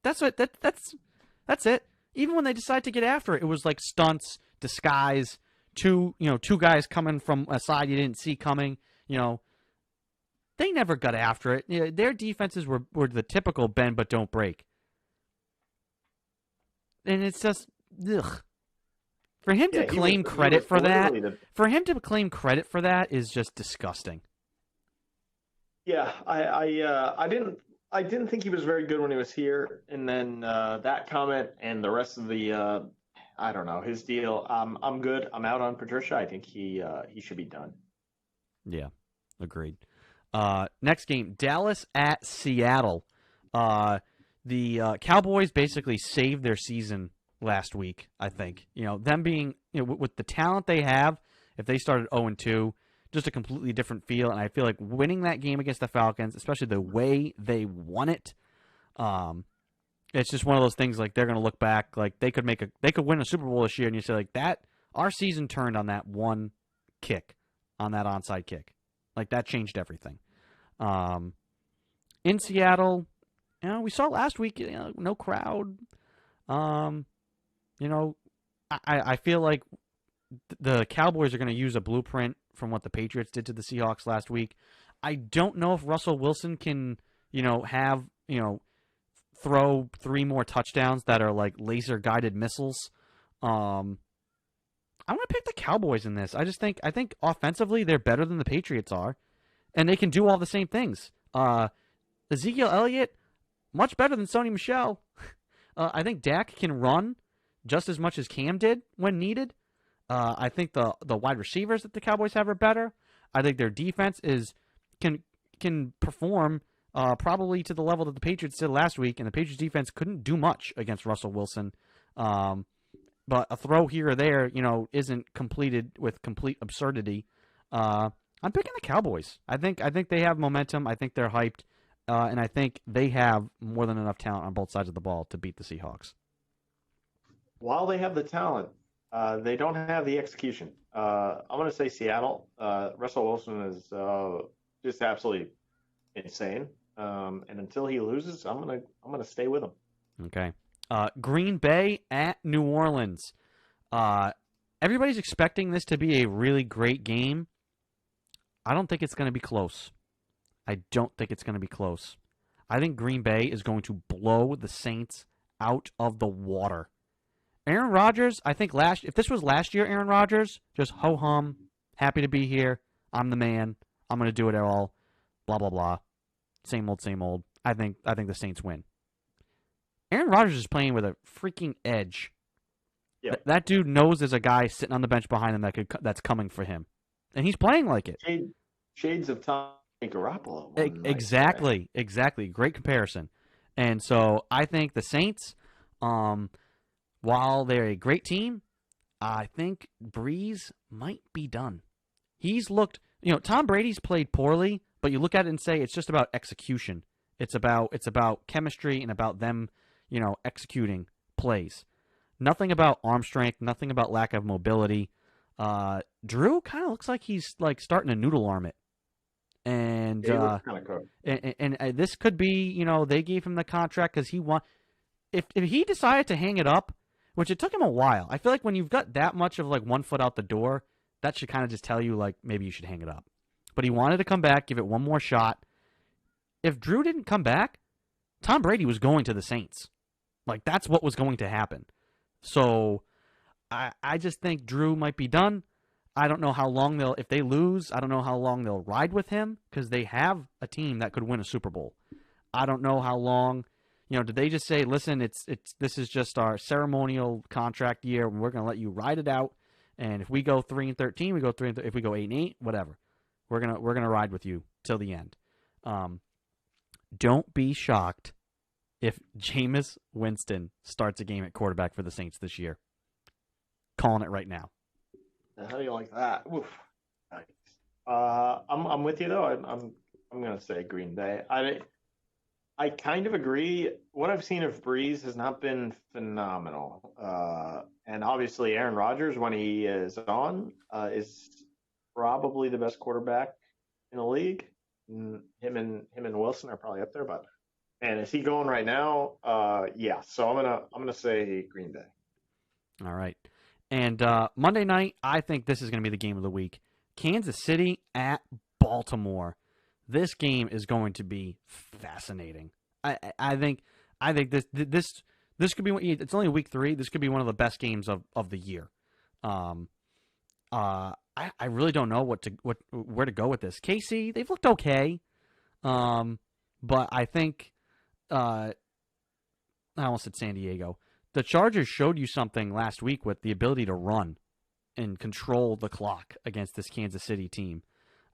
That's what that's it. Even when they decide to get after it, it was like stunts, disguise, two guys coming from a side you didn't see coming. They they never got after it. You know, their defenses were the typical bend but don't break. And it's just, ugh. For him to claim credit for that, is just disgusting. Yeah, I didn't think he was very good when he was here, and then that comment and the rest of the I don't know, his deal. I'm good. I'm out on Patricia. I think he should be done. Yeah, agreed. Next game, Dallas at Seattle. The Cowboys basically saved their season last week, I think. You know, them being, you know, with the talent they have, if they started 0-2, just a completely different feel. And I feel like winning that game against the Falcons, especially the way they won it, it's just one of those things like they're going to look back like they could win a Super Bowl this year, and you say like that our season turned on that one kick, on that onside kick. Like that changed everything. In Seattle, you know, we saw last week, you know, no crowd. You know, I feel like the Cowboys are going to use a blueprint from what the Patriots did to the Seahawks last week. I don't know if Russell Wilson can, you know, throw 3 more touchdowns that are like laser guided missiles. I'm going to pick the Cowboys in this. I think offensively they're better than the Patriots are, and they can do all the same things. Ezekiel Elliott, much better than Sony Michel. I think Dak can run just as much as Cam did when needed. I think the wide receivers that the Cowboys have are better. I think their defense can perform probably to the level that the Patriots did last week, and the Patriots defense couldn't do much against Russell Wilson. But a throw here or there, you know, isn't completed with complete absurdity. I'm picking the Cowboys. I think they have momentum. I think they're hyped, and I think they have more than enough talent on both sides of the ball to beat the Seahawks. While they have the talent, they don't have the execution. I'm going to say Seattle. Russell Wilson is just absolutely insane. And until he loses, I'm gonna stay with him. Okay. Green Bay at New Orleans. Everybody's expecting this to be a really great game. I don't think it's going to be close. I think Green Bay is going to blow the Saints out of the water. Aaron Rodgers, I think if this was last year, Aaron Rodgers, just ho-hum, happy to be here. I'm the man. I'm going to do it all. Blah, blah, blah. Same old, same old. I think the Saints win. Aaron Rodgers is playing with a freaking edge. Yep. That dude knows there's a guy sitting on the bench behind him that's coming for him. And he's playing like it. Shades of Tommy Garoppolo. Exactly. Great comparison. And so I think the Saints, while they're a great team, I think Breeze might be done. He's looked, you know, Tom Brady's played poorly, but you look at it and say it's just about execution. It's about chemistry and about them, you know, executing plays. Nothing about arm strength, nothing about lack of mobility. Drew kind of looks like he's like starting to noodle arm it. And and this could be, you know, they gave him the contract because he if he decided to hang it up, which it took him a while. I feel like when you've got that much of like one foot out the door, that should kind of just tell you like maybe you should hang it up. But he wanted to come back, give it one more shot. If Drew didn't come back, Tom Brady was going to the Saints. Like that's what was going to happen. So I just think Drew might be done. I don't know how long if they lose, I don't know how long they'll ride with him because they have a team that could win a Super Bowl. I don't know how long, you know, did they just say, listen, this is just our ceremonial contract year and we're going to let you ride it out. And if we go 3-13, we go 3-13. If we go 8-8, whatever. We're going to ride with you till the end. Don't be shocked if Jameis Winston starts a game at quarterback for the Saints this year. Calling it right now. How do you like that? Oof. Nice. I'm with you though. I'm going to say Green Bay. I kind of agree. What I've seen of Breeze has not been phenomenal. And obviously Aaron Rodgers, when he is on, is probably the best quarterback in the league. Him and Wilson are probably up there, but and is he going right now? Yeah. So I'm gonna say Green Bay. All right. And Monday night, I think this is going to be the game of the week. Kansas City at Baltimore. This game is going to be fascinating. I think this could be. It's only week 3. This could be one of the best games of the year. I really don't know where to go with this. KC, they've looked okay, but I think I almost said San Diego. The Chargers showed you something last week with the ability to run and control the clock against this Kansas City team.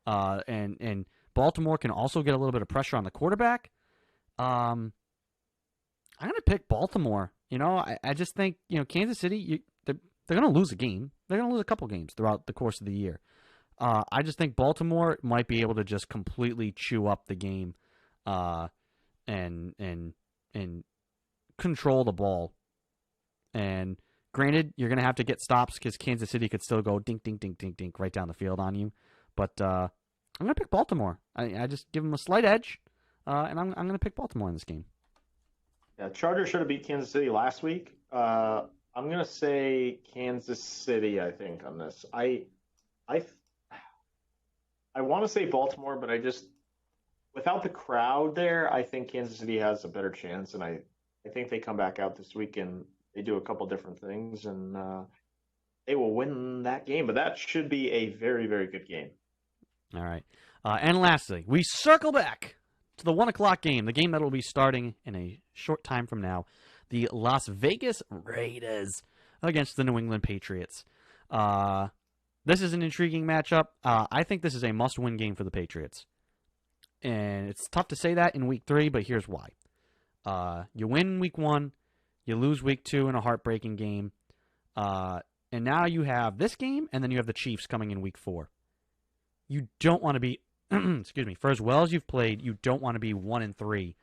And Baltimore can also get a little bit of pressure on the quarterback. I'm going to pick Baltimore. I just think, Kansas City, they're going to lose a game. They're going to lose a couple games throughout the course of the year. I just think Baltimore might be able to just completely chew up the game and control the ball. And granted, you're going to have to get stops because Kansas City could still go dink, dink, dink, dink, dink right down the field on you. But I'm going to pick Baltimore. I just give them a slight edge, and I'm going to pick Baltimore in this game. Yeah, Chargers should have beat Kansas City last week. I'm going to say Kansas City, I think, on this. I want to say Baltimore, but without the crowd there, I think Kansas City has a better chance, and I think they come back out this week and they do a couple different things, and they will win that game. But that should be a very, very good game. All right. And lastly, we circle back to the 1 o'clock game, the game that will be starting in a short time from now. The Las Vegas Raiders against the New England Patriots. This is an intriguing matchup. I think this is a must-win game for the Patriots. And it's tough to say that in week 3, but here's why. You win week 1, you lose week 2 in a heartbreaking game. And now you have this game, and then you have the Chiefs coming in week 4. You don't want to be, excuse me, for as well as you've played, you don't want to be 1-3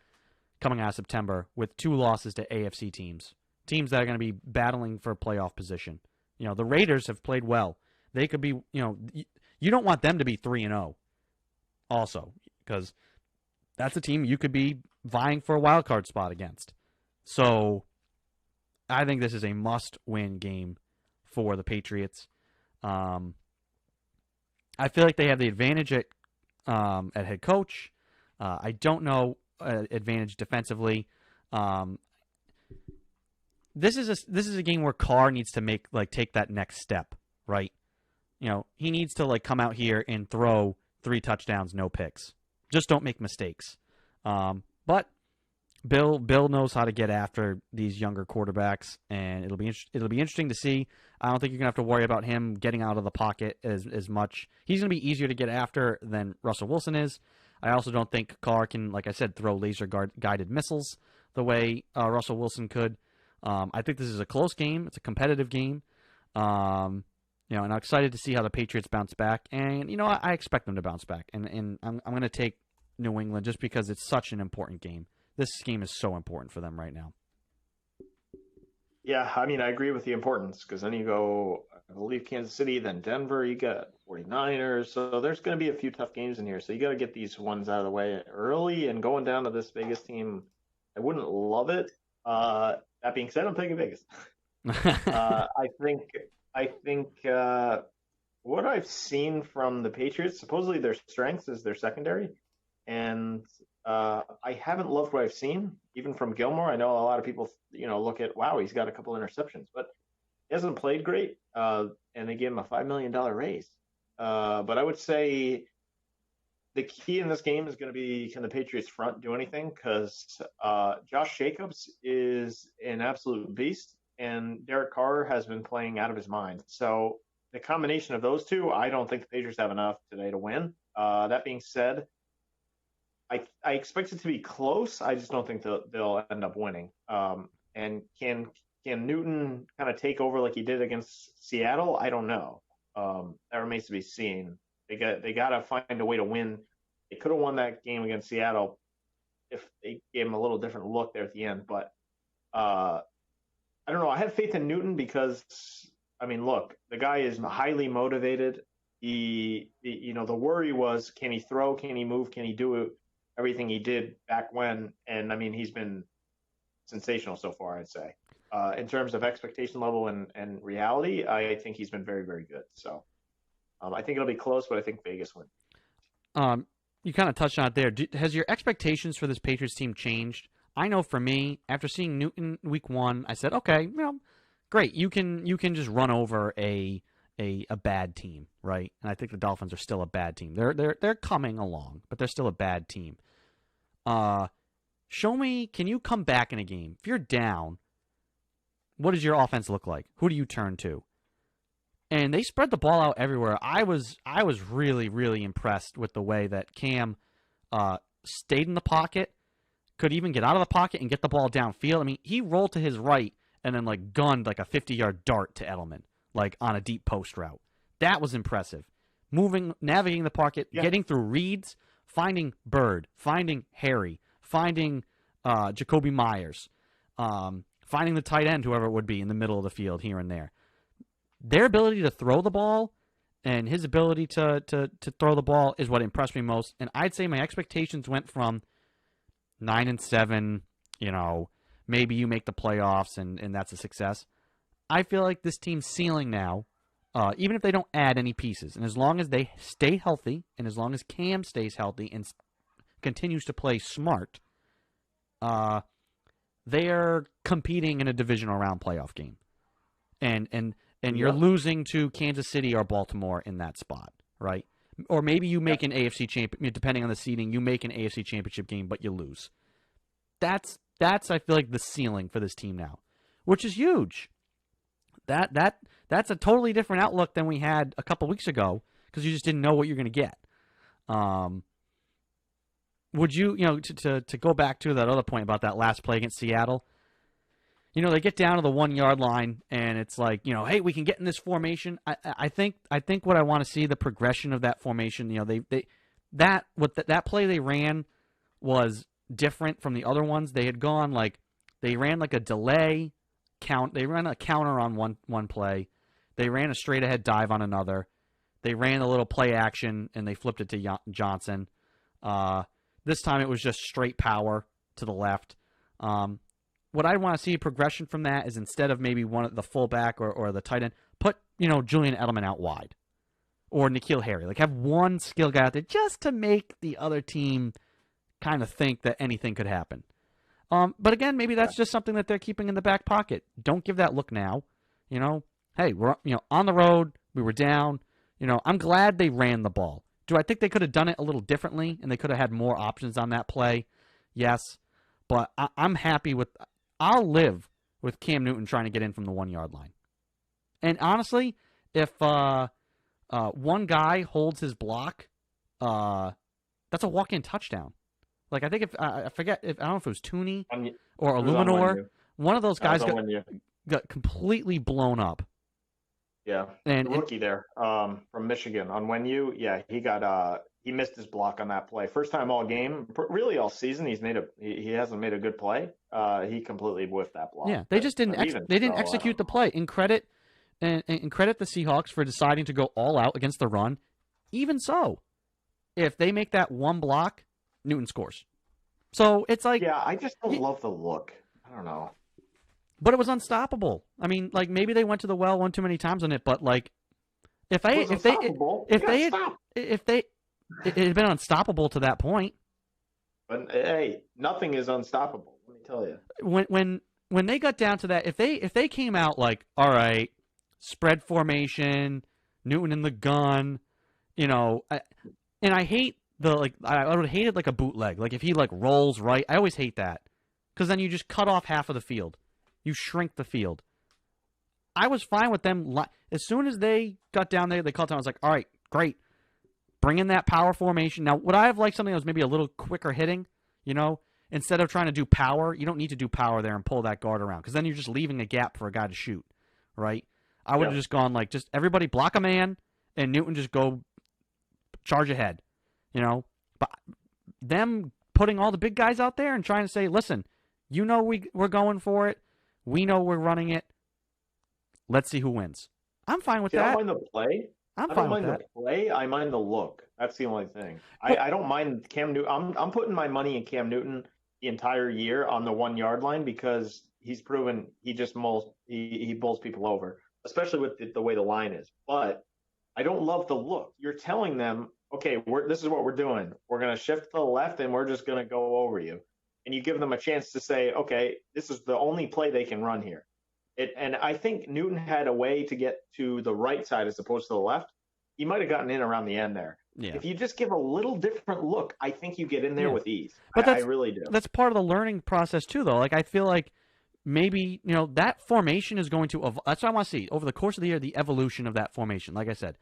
coming out of September with 2 losses to AFC teams that are going to be battling for a playoff position. The Raiders have played well. They could be, you don't want them to be 3-0 also, because that's a team you could be vying for a wild card spot against. So I think this is a must-win game for the Patriots. I feel like they have the advantage at head coach. I don't know advantage defensively. This is a game where Carr needs to take that next step, right? He needs to come out here and throw 3 touchdowns, no picks. Just don't make mistakes. But Bill knows how to get after these younger quarterbacks, and it'll be interesting to see. I don't think you're gonna have to worry about him getting out of the pocket as much. He's gonna be easier to get after than Russell Wilson is. I also don't think Carr can, like I said, throw laser guided missiles the way Russell Wilson could. I think this is a close game. It's a competitive game. And I'm excited to see how the Patriots bounce back. And I expect them to bounce back. And I'm gonna take New England just because it's such an important game. This game is so important for them right now. Yeah, I agree with the importance because then you go, I believe, Kansas City, then Denver, you got 49ers. So there's going to be a few tough games in here. So you got to get these ones out of the way early, and going down to this Vegas team, I wouldn't love it. That being said, I'm taking Vegas. I think what I've seen from the Patriots, supposedly their strength is their secondary. And I haven't loved what I've seen, even from Gilmore. I know a lot of people, look at, wow, he's got a couple interceptions, but he hasn't played great. And they gave him a $5 million raise. But I would say the key in this game is going to be, can the Patriots front do anything? Because Josh Jacobs is an absolute beast, and Derek Carr has been playing out of his mind. So the combination of those two, I don't think the Patriots have enough today to win. That being said, I expect it to be close. I just don't think they'll end up winning. And can Newton kind of take over like he did against Seattle? I don't know. That remains to be seen. They got to find a way to win. They could have won that game against Seattle if they gave him a little different look there at the end. But I don't know. I have faith in Newton because, look, the guy is highly motivated. The worry was, can he throw? Can he move? Can he do it? Everything he did back when, and he's been sensational so far, I'd say. In terms of expectation level and reality, I think he's been very, very good. So I think it'll be close, but I think Vegas wins. You kind of touched on it there. Has your expectations for this Patriots team changed? I know for me, after seeing Newton week 1, I said, okay, great. You can just run over a bad team, right? And I think the Dolphins are still a bad team. They're coming along, but they're still a bad team. Show me, can you come back in a game? If you're down, what does your offense look like? Who do you turn to? And they spread the ball out everywhere. I was really, really impressed with the way that Cam stayed in the pocket, could even get out of the pocket and get the ball downfield. I mean, he rolled to his right and then gunned a 50-yard dart to Edelman, on a deep post route. That was impressive. Navigating the pocket, getting through reads, finding Bird, finding Harry, finding Jacoby Myers, finding the tight end, whoever it would be, in the middle of the field here and there. Their ability to throw the ball and his ability to throw the ball is what impressed me most. And I'd say my expectations went from 9-7, maybe you make the playoffs and that's a success. I feel like this team's ceiling now, even if they don't add any pieces, and as long as they stay healthy, and as long as Cam stays healthy and continues to play smart, they are competing in a divisional round playoff game. And you're losing to Kansas City or Baltimore in that spot, right? Or maybe you make an AFC champion, depending on the seeding, you make an AFC championship game, but you lose. That's I feel like the ceiling for this team now, which is huge. That's a totally different outlook than we had a couple weeks ago because you just didn't know what you're going to get. Would you to go back to that other point about that last play against Seattle? They get down to the 1-yard line, and it's hey, we can get in this formation. I think what I want to see, the progression of that formation. That play they ran was different from the other ones. They had gone they ran a delay count. They ran a counter on one play. They ran a straight ahead dive on another. They ran a little play action, and they flipped it to Johnson. This time it was just straight power to the left. What I want to see a progression from that is instead of maybe the fullback or the tight end, put Julian Edelman out wide, or N'Keal Harry. Have one skill guy out there just to make the other team kind of think that anything could happen. But again, maybe that's just something that they're keeping in the back pocket. Don't give that look now. Hey, we're on the road. We were down. I'm glad they ran the ball. Do I think they could have done it a little differently and they could have had more options on that play? Yes, but I'm happy with. I'll live with Cam Newton trying to get in from the 1-yard line. And honestly, if one guy holds his block, that's a walk-in touchdown. I think I forget, I don't know if it was Tooney or Illuminor. One of those guys got completely blown up. Yeah, and the rookie there from Michigan on Wenyu. Yeah, he missed his block on that play. First time all game, really all season. He hasn't made a good play. He completely whiffed that block. Yeah, they just didn't execute the play. And credit the Seahawks for deciding to go all out against the run. Even so, if they make that one block, Newton scores. So it's I just don't love the look. I don't know. But it was unstoppable. I mean, maybe they went to the well one too many times on it, but it had been unstoppable to that point. But hey, nothing is unstoppable. Let me tell you. When they got down to that, if they came out all right, spread formation, Newton in the gun, and I hate I would hate it a bootleg. If he rolls right, I always hate that because then you just cut off half of the field. You shrink the field. I was fine with them. As soon as they got down there, they called down. I was all right, great. Bring in that power formation. Now, would I have liked something that was maybe a little quicker hitting? Instead of trying to do power, you don't need to do power there and pull that guard around because then you're just leaving a gap for a guy to shoot, right? I would have just gone just everybody block a man and Newton just go charge ahead, But them putting all the big guys out there and trying to say, listen, we're going for it. We know we're running it. Let's see who wins. I'm fine with that. I don't mind the play. I don't mind the play. I mind the look. That's the only thing. I don't mind Cam Newton. I'm putting my money in Cam Newton the entire year on the 1-yard line because he's proven he just he bowls people over, especially with the way the line is. But I don't love the look. You're telling them, okay, this is what we're doing. We're going to shift to the left, and we're just going to go over you. And you give them a chance to say, okay, this is the only play they can run here. And I think Newton had a way to get to the right side as opposed to the left. He might have gotten in around the end there. Yeah. If you just give a little different look, I think you get in there with ease. But I really do. That's part of the learning process too, though. Like I feel like maybe that formation is going to. That's what I want to see over the course of the year. The evolution of that formation. Like I said,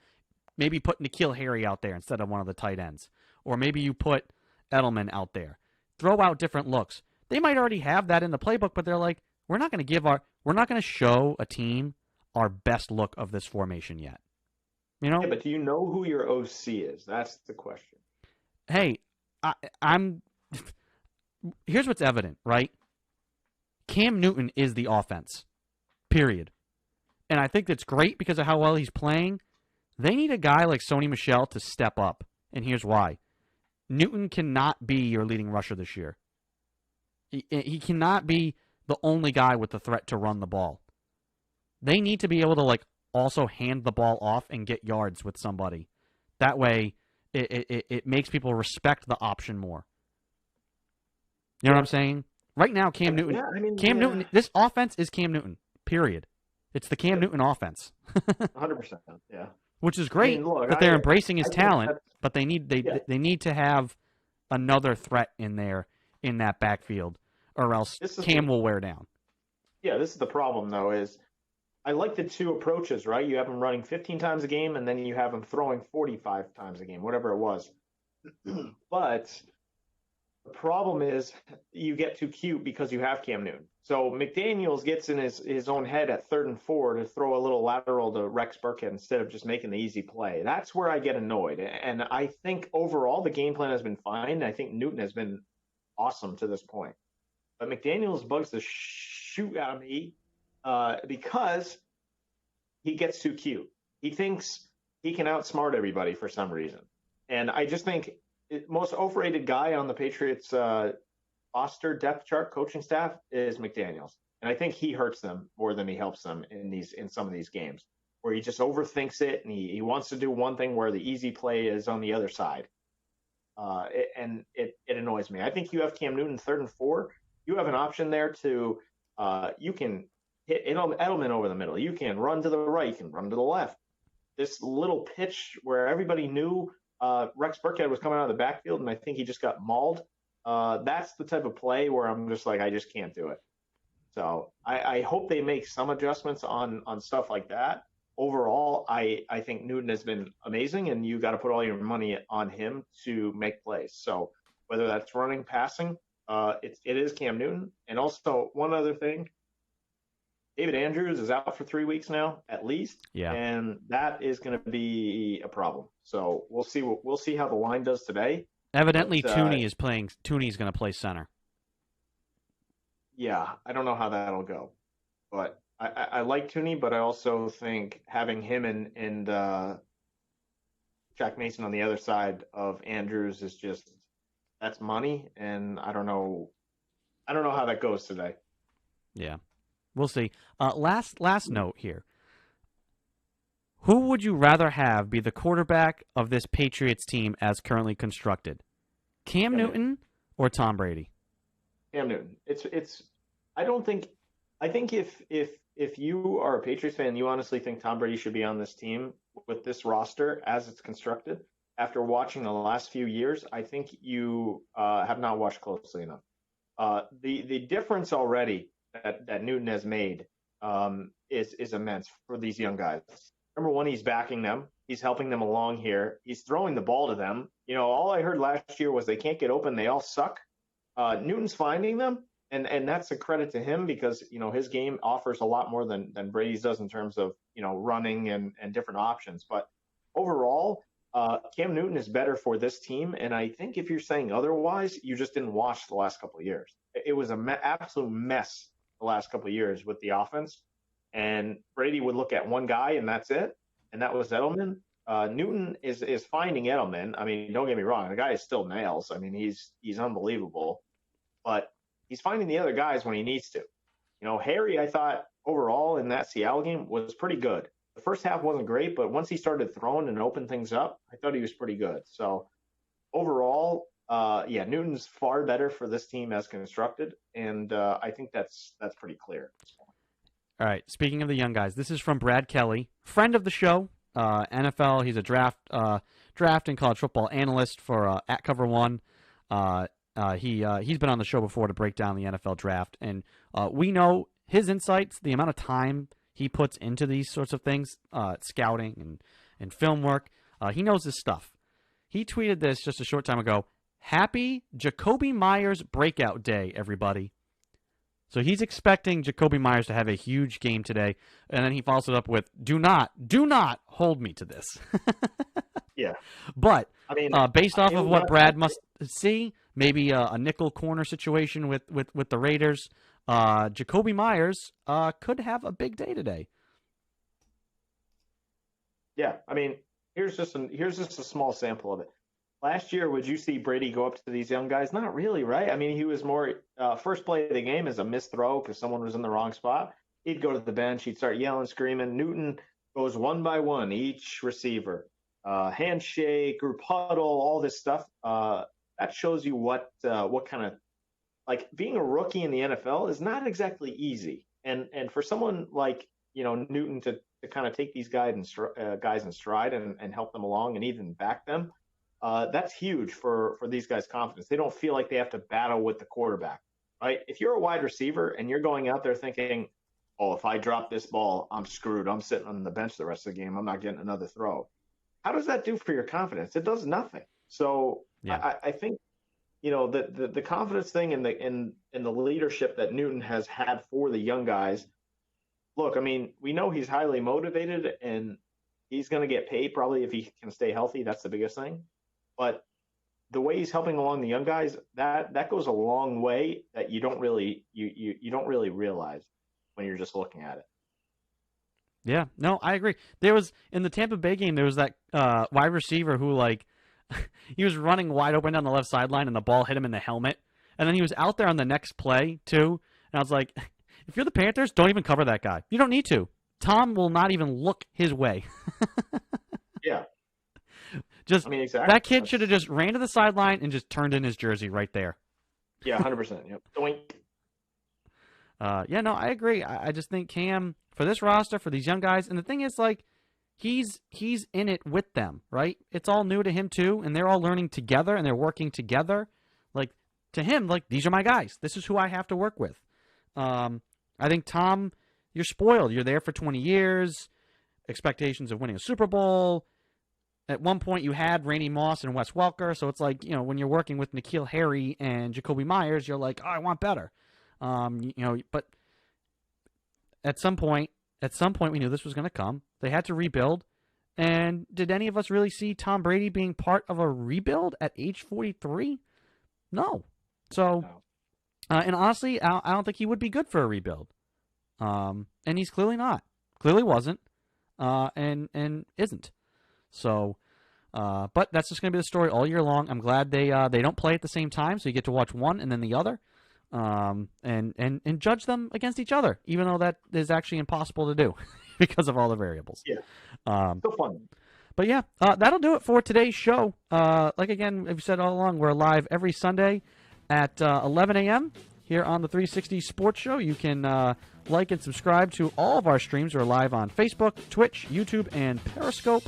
maybe put N'Keal Harry out there instead of one of the tight ends, or maybe you put Edelman out there. Throw out different looks. They might already have that in the playbook, but they're like, we're not going to show a team our best look of this formation yet. Yeah, but do you know who your OC is? That's the question. Hey, I'm. Here's what's evident, right? Cam Newton is the offense, period. And I think that's great because of how well he's playing. They need a guy like Sony Michel to step up, and here's why. Newton cannot be your leading rusher this year. He cannot be the only guy with the threat to run the ball. They need to be able to also hand the ball off and get yards with somebody. That way, it makes people respect the option more. You know what I'm saying? Right now, Cam Newton. Yeah, I mean, Newton. This offense is Cam Newton. Period. It's the Cam Newton offense. 100%. Yeah. Which is great that they're embracing his talent, but they need to have another threat in there in that backfield, or else Cam will wear down. Yeah, this is the problem though. Is I like the two approaches, right? You have him running 15 times a game, and then you have him throwing 45 times a game, whatever it was. But the problem is you get too cute because you have Cam Newton. So McDaniels gets in his own head at 3rd and 4 to throw a little lateral to Rex Burkhead instead of just making the easy play. That's where I get annoyed. And I think overall the game plan has been fine. I think Newton has been awesome to this point. But McDaniels bugs the shoot out of me because he gets too cute. He thinks he can outsmart everybody for some reason. And I just think most overrated guy on the Patriots roster depth chart coaching staff is McDaniels. And I think he hurts them more than he helps them in some of these games where he just overthinks it and he wants to do one thing where the easy play is on the other side. And it annoys me. I think you have Cam Newton 3rd and 4. You have an option there to you can hit Edelman over the middle. You can run to the right. You can run to the left. This little pitch where everybody knew Rex Burkhead was coming out of the backfield, and I think he just got mauled. That's the type of play where I'm just like, I just can't do it. So I hope they make some adjustments on stuff like that. Overall, I think Newton has been amazing, and you got to put all your money on him to make plays. So whether that's running, passing, it is Cam Newton. And also one other thing, David Andrews is out for 3 weeks now, at least. Yeah. And that is going to be a problem. So we'll see how the line does today. Evidently, Tooney's going to play center. Yeah, I don't know how that'll go, but I like Tooney, but I also think having him and Jack Mason on the other side of Andrews is just that's money, and I don't know how that goes today. Yeah. We'll see. Last note here. Who would you rather have be the quarterback of this Patriots team as currently constructed? Cam Newton or Tom Brady? Cam Newton. I think if you are a Patriots fan, you honestly think Tom Brady should be on this team with this roster as it's constructed. After watching the last few years, I think you have not watched closely enough. The difference already that Newton has made is immense for these young guys. Number one, he's backing them. He's helping them along here. He's throwing the ball to them. All I heard last year was they can't get open. They all suck. Newton's finding them, and that's a credit to him because, his game offers a lot more than Brady's does in terms of, running and different options. But overall, Cam Newton is better for this team. And I think if you're saying otherwise, you just didn't watch the last couple of years. It was an absolute mess the last couple of years with the offense. And Brady would look at one guy and that's it. And that was Edelman. Newton is finding Edelman. I mean, don't get me wrong. The guy is still nails. I mean, he's unbelievable. But he's finding the other guys when he needs to. Harry, I thought overall in that Seattle game was pretty good. the first half wasn't great, but once he started throwing and opened things up, I thought he was pretty good. So overall, yeah, Newton's far better for this team as constructed, and I think that's pretty clear. All right. Speaking of the young guys, this is from Brad Kelly, friend of the show, NFL. He's a draft and college football analyst for at Cover One. He's been on the show before to break down the NFL draft, and we know his insights, the amount of time he puts into these sorts of things, scouting and film work. He knows his stuff. He tweeted this just a short time ago. Happy Jacoby Myers breakout day, everybody. So he's expecting Jacoby Myers to have a huge game today, and then he follows it up with, do not hold me to this. Yeah. But I mean, based off of what Brad must see, maybe a nickel corner situation with the Raiders, Jacoby Myers could have a big day today. Yeah, I mean, here's just a small sample of it. Last year, would you see Brady go up to these young guys? Not really, right? I mean, he was more first play of the game is a missed throw because someone was in the wrong spot. He'd go to the bench. He'd start yelling, screaming. Newton goes one by one, each receiver. Handshake, group huddle, all this stuff. That shows you what kind of, like, being a rookie in the NFL is not exactly easy. And for someone like, Newton to kind of take these guys in stride and help them along and even back them, that's huge for these guys' confidence. They don't feel like they have to battle with the quarterback, right? If you're a wide receiver and you're going out there thinking, oh, if I drop this ball, I'm screwed. I'm sitting on the bench the rest of the game. I'm not getting another throw. How does that do for your confidence? It does nothing. So yeah. I think, the confidence thing and the leadership that Newton has had for the young guys. Look, I mean, we know he's highly motivated and he's going to get paid probably if he can stay healthy. That's the biggest thing. But the way he's helping along the young guys, that goes a long way that you don't really realize when you're just looking at it. Yeah, no, I agree. There was, in the Tampa Bay game, there was that wide receiver who, like, he was running wide open down the left sideline and the ball hit him in the helmet. And then he was out there on the next play, too. And I was like, if you're the Panthers, don't even cover that guy. You don't need to. Tom will not even look his way. Yeah. Exactly. That kid should have just ran to the sideline and just turned in his jersey right there. Yeah, 100%. Yep. Doink. Yeah, no, I agree. I just think Cam, for this roster, for these young guys, and the thing is, like, he's in it with them, right? It's all new to him, too, and they're all learning together, and they're working together. Like, to him, like, these are my guys. This is who I have to work with. I think, Tom, you're spoiled. You're there for 20 years, expectations of winning a Super Bowl. At one point, you had Randy Moss and Wes Welker, so it's like, when you're working with N'Keal Harry and Jacoby Myers, you're like, oh, I want better. But at some point, we knew this was going to come. They had to rebuild. And did any of us really see Tom Brady being part of a rebuild at age 43? No. So, and honestly, I don't think he would be good for a rebuild. And he's clearly not. Clearly wasn't. And isn't. So, but that's just going to be the story all year long. I'm glad they don't play at the same time, so you get to watch one and then the other. And judge them against each other, even though that is actually impossible to do because of all the variables. Yeah. So fun. But yeah, that'll do it for today's show. Like again, we've said all along, we're live every Sunday at 11 a.m. here on the 360 Sports Show. You can like and subscribe to all of our streams. We're live on Facebook, Twitch, YouTube, and Periscope.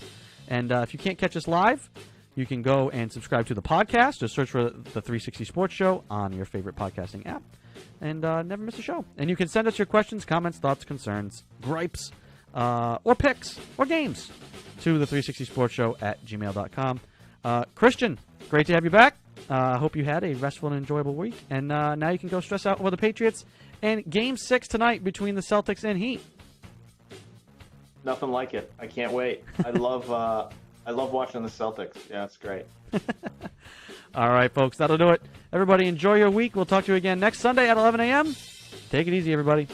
And if you can't catch us live, you can go and subscribe to the podcast. Just search for the 360 Sports Show on your favorite podcasting app. And never miss a show. And you can send us your questions, comments, thoughts, concerns, gripes, or picks, or games to the 360 Sports Show at gmail.com. Christian, great to have you back. I hope you had a restful and enjoyable week. And now you can go stress out over the Patriots and Game 6 tonight between the Celtics and Heat. Nothing like it. I can't wait. I love watching the Celtics. Yeah, it's great. All right, folks, that'll do it. Everybody enjoy your week. We'll talk to you again next Sunday at 11 a.m. Take it easy, everybody.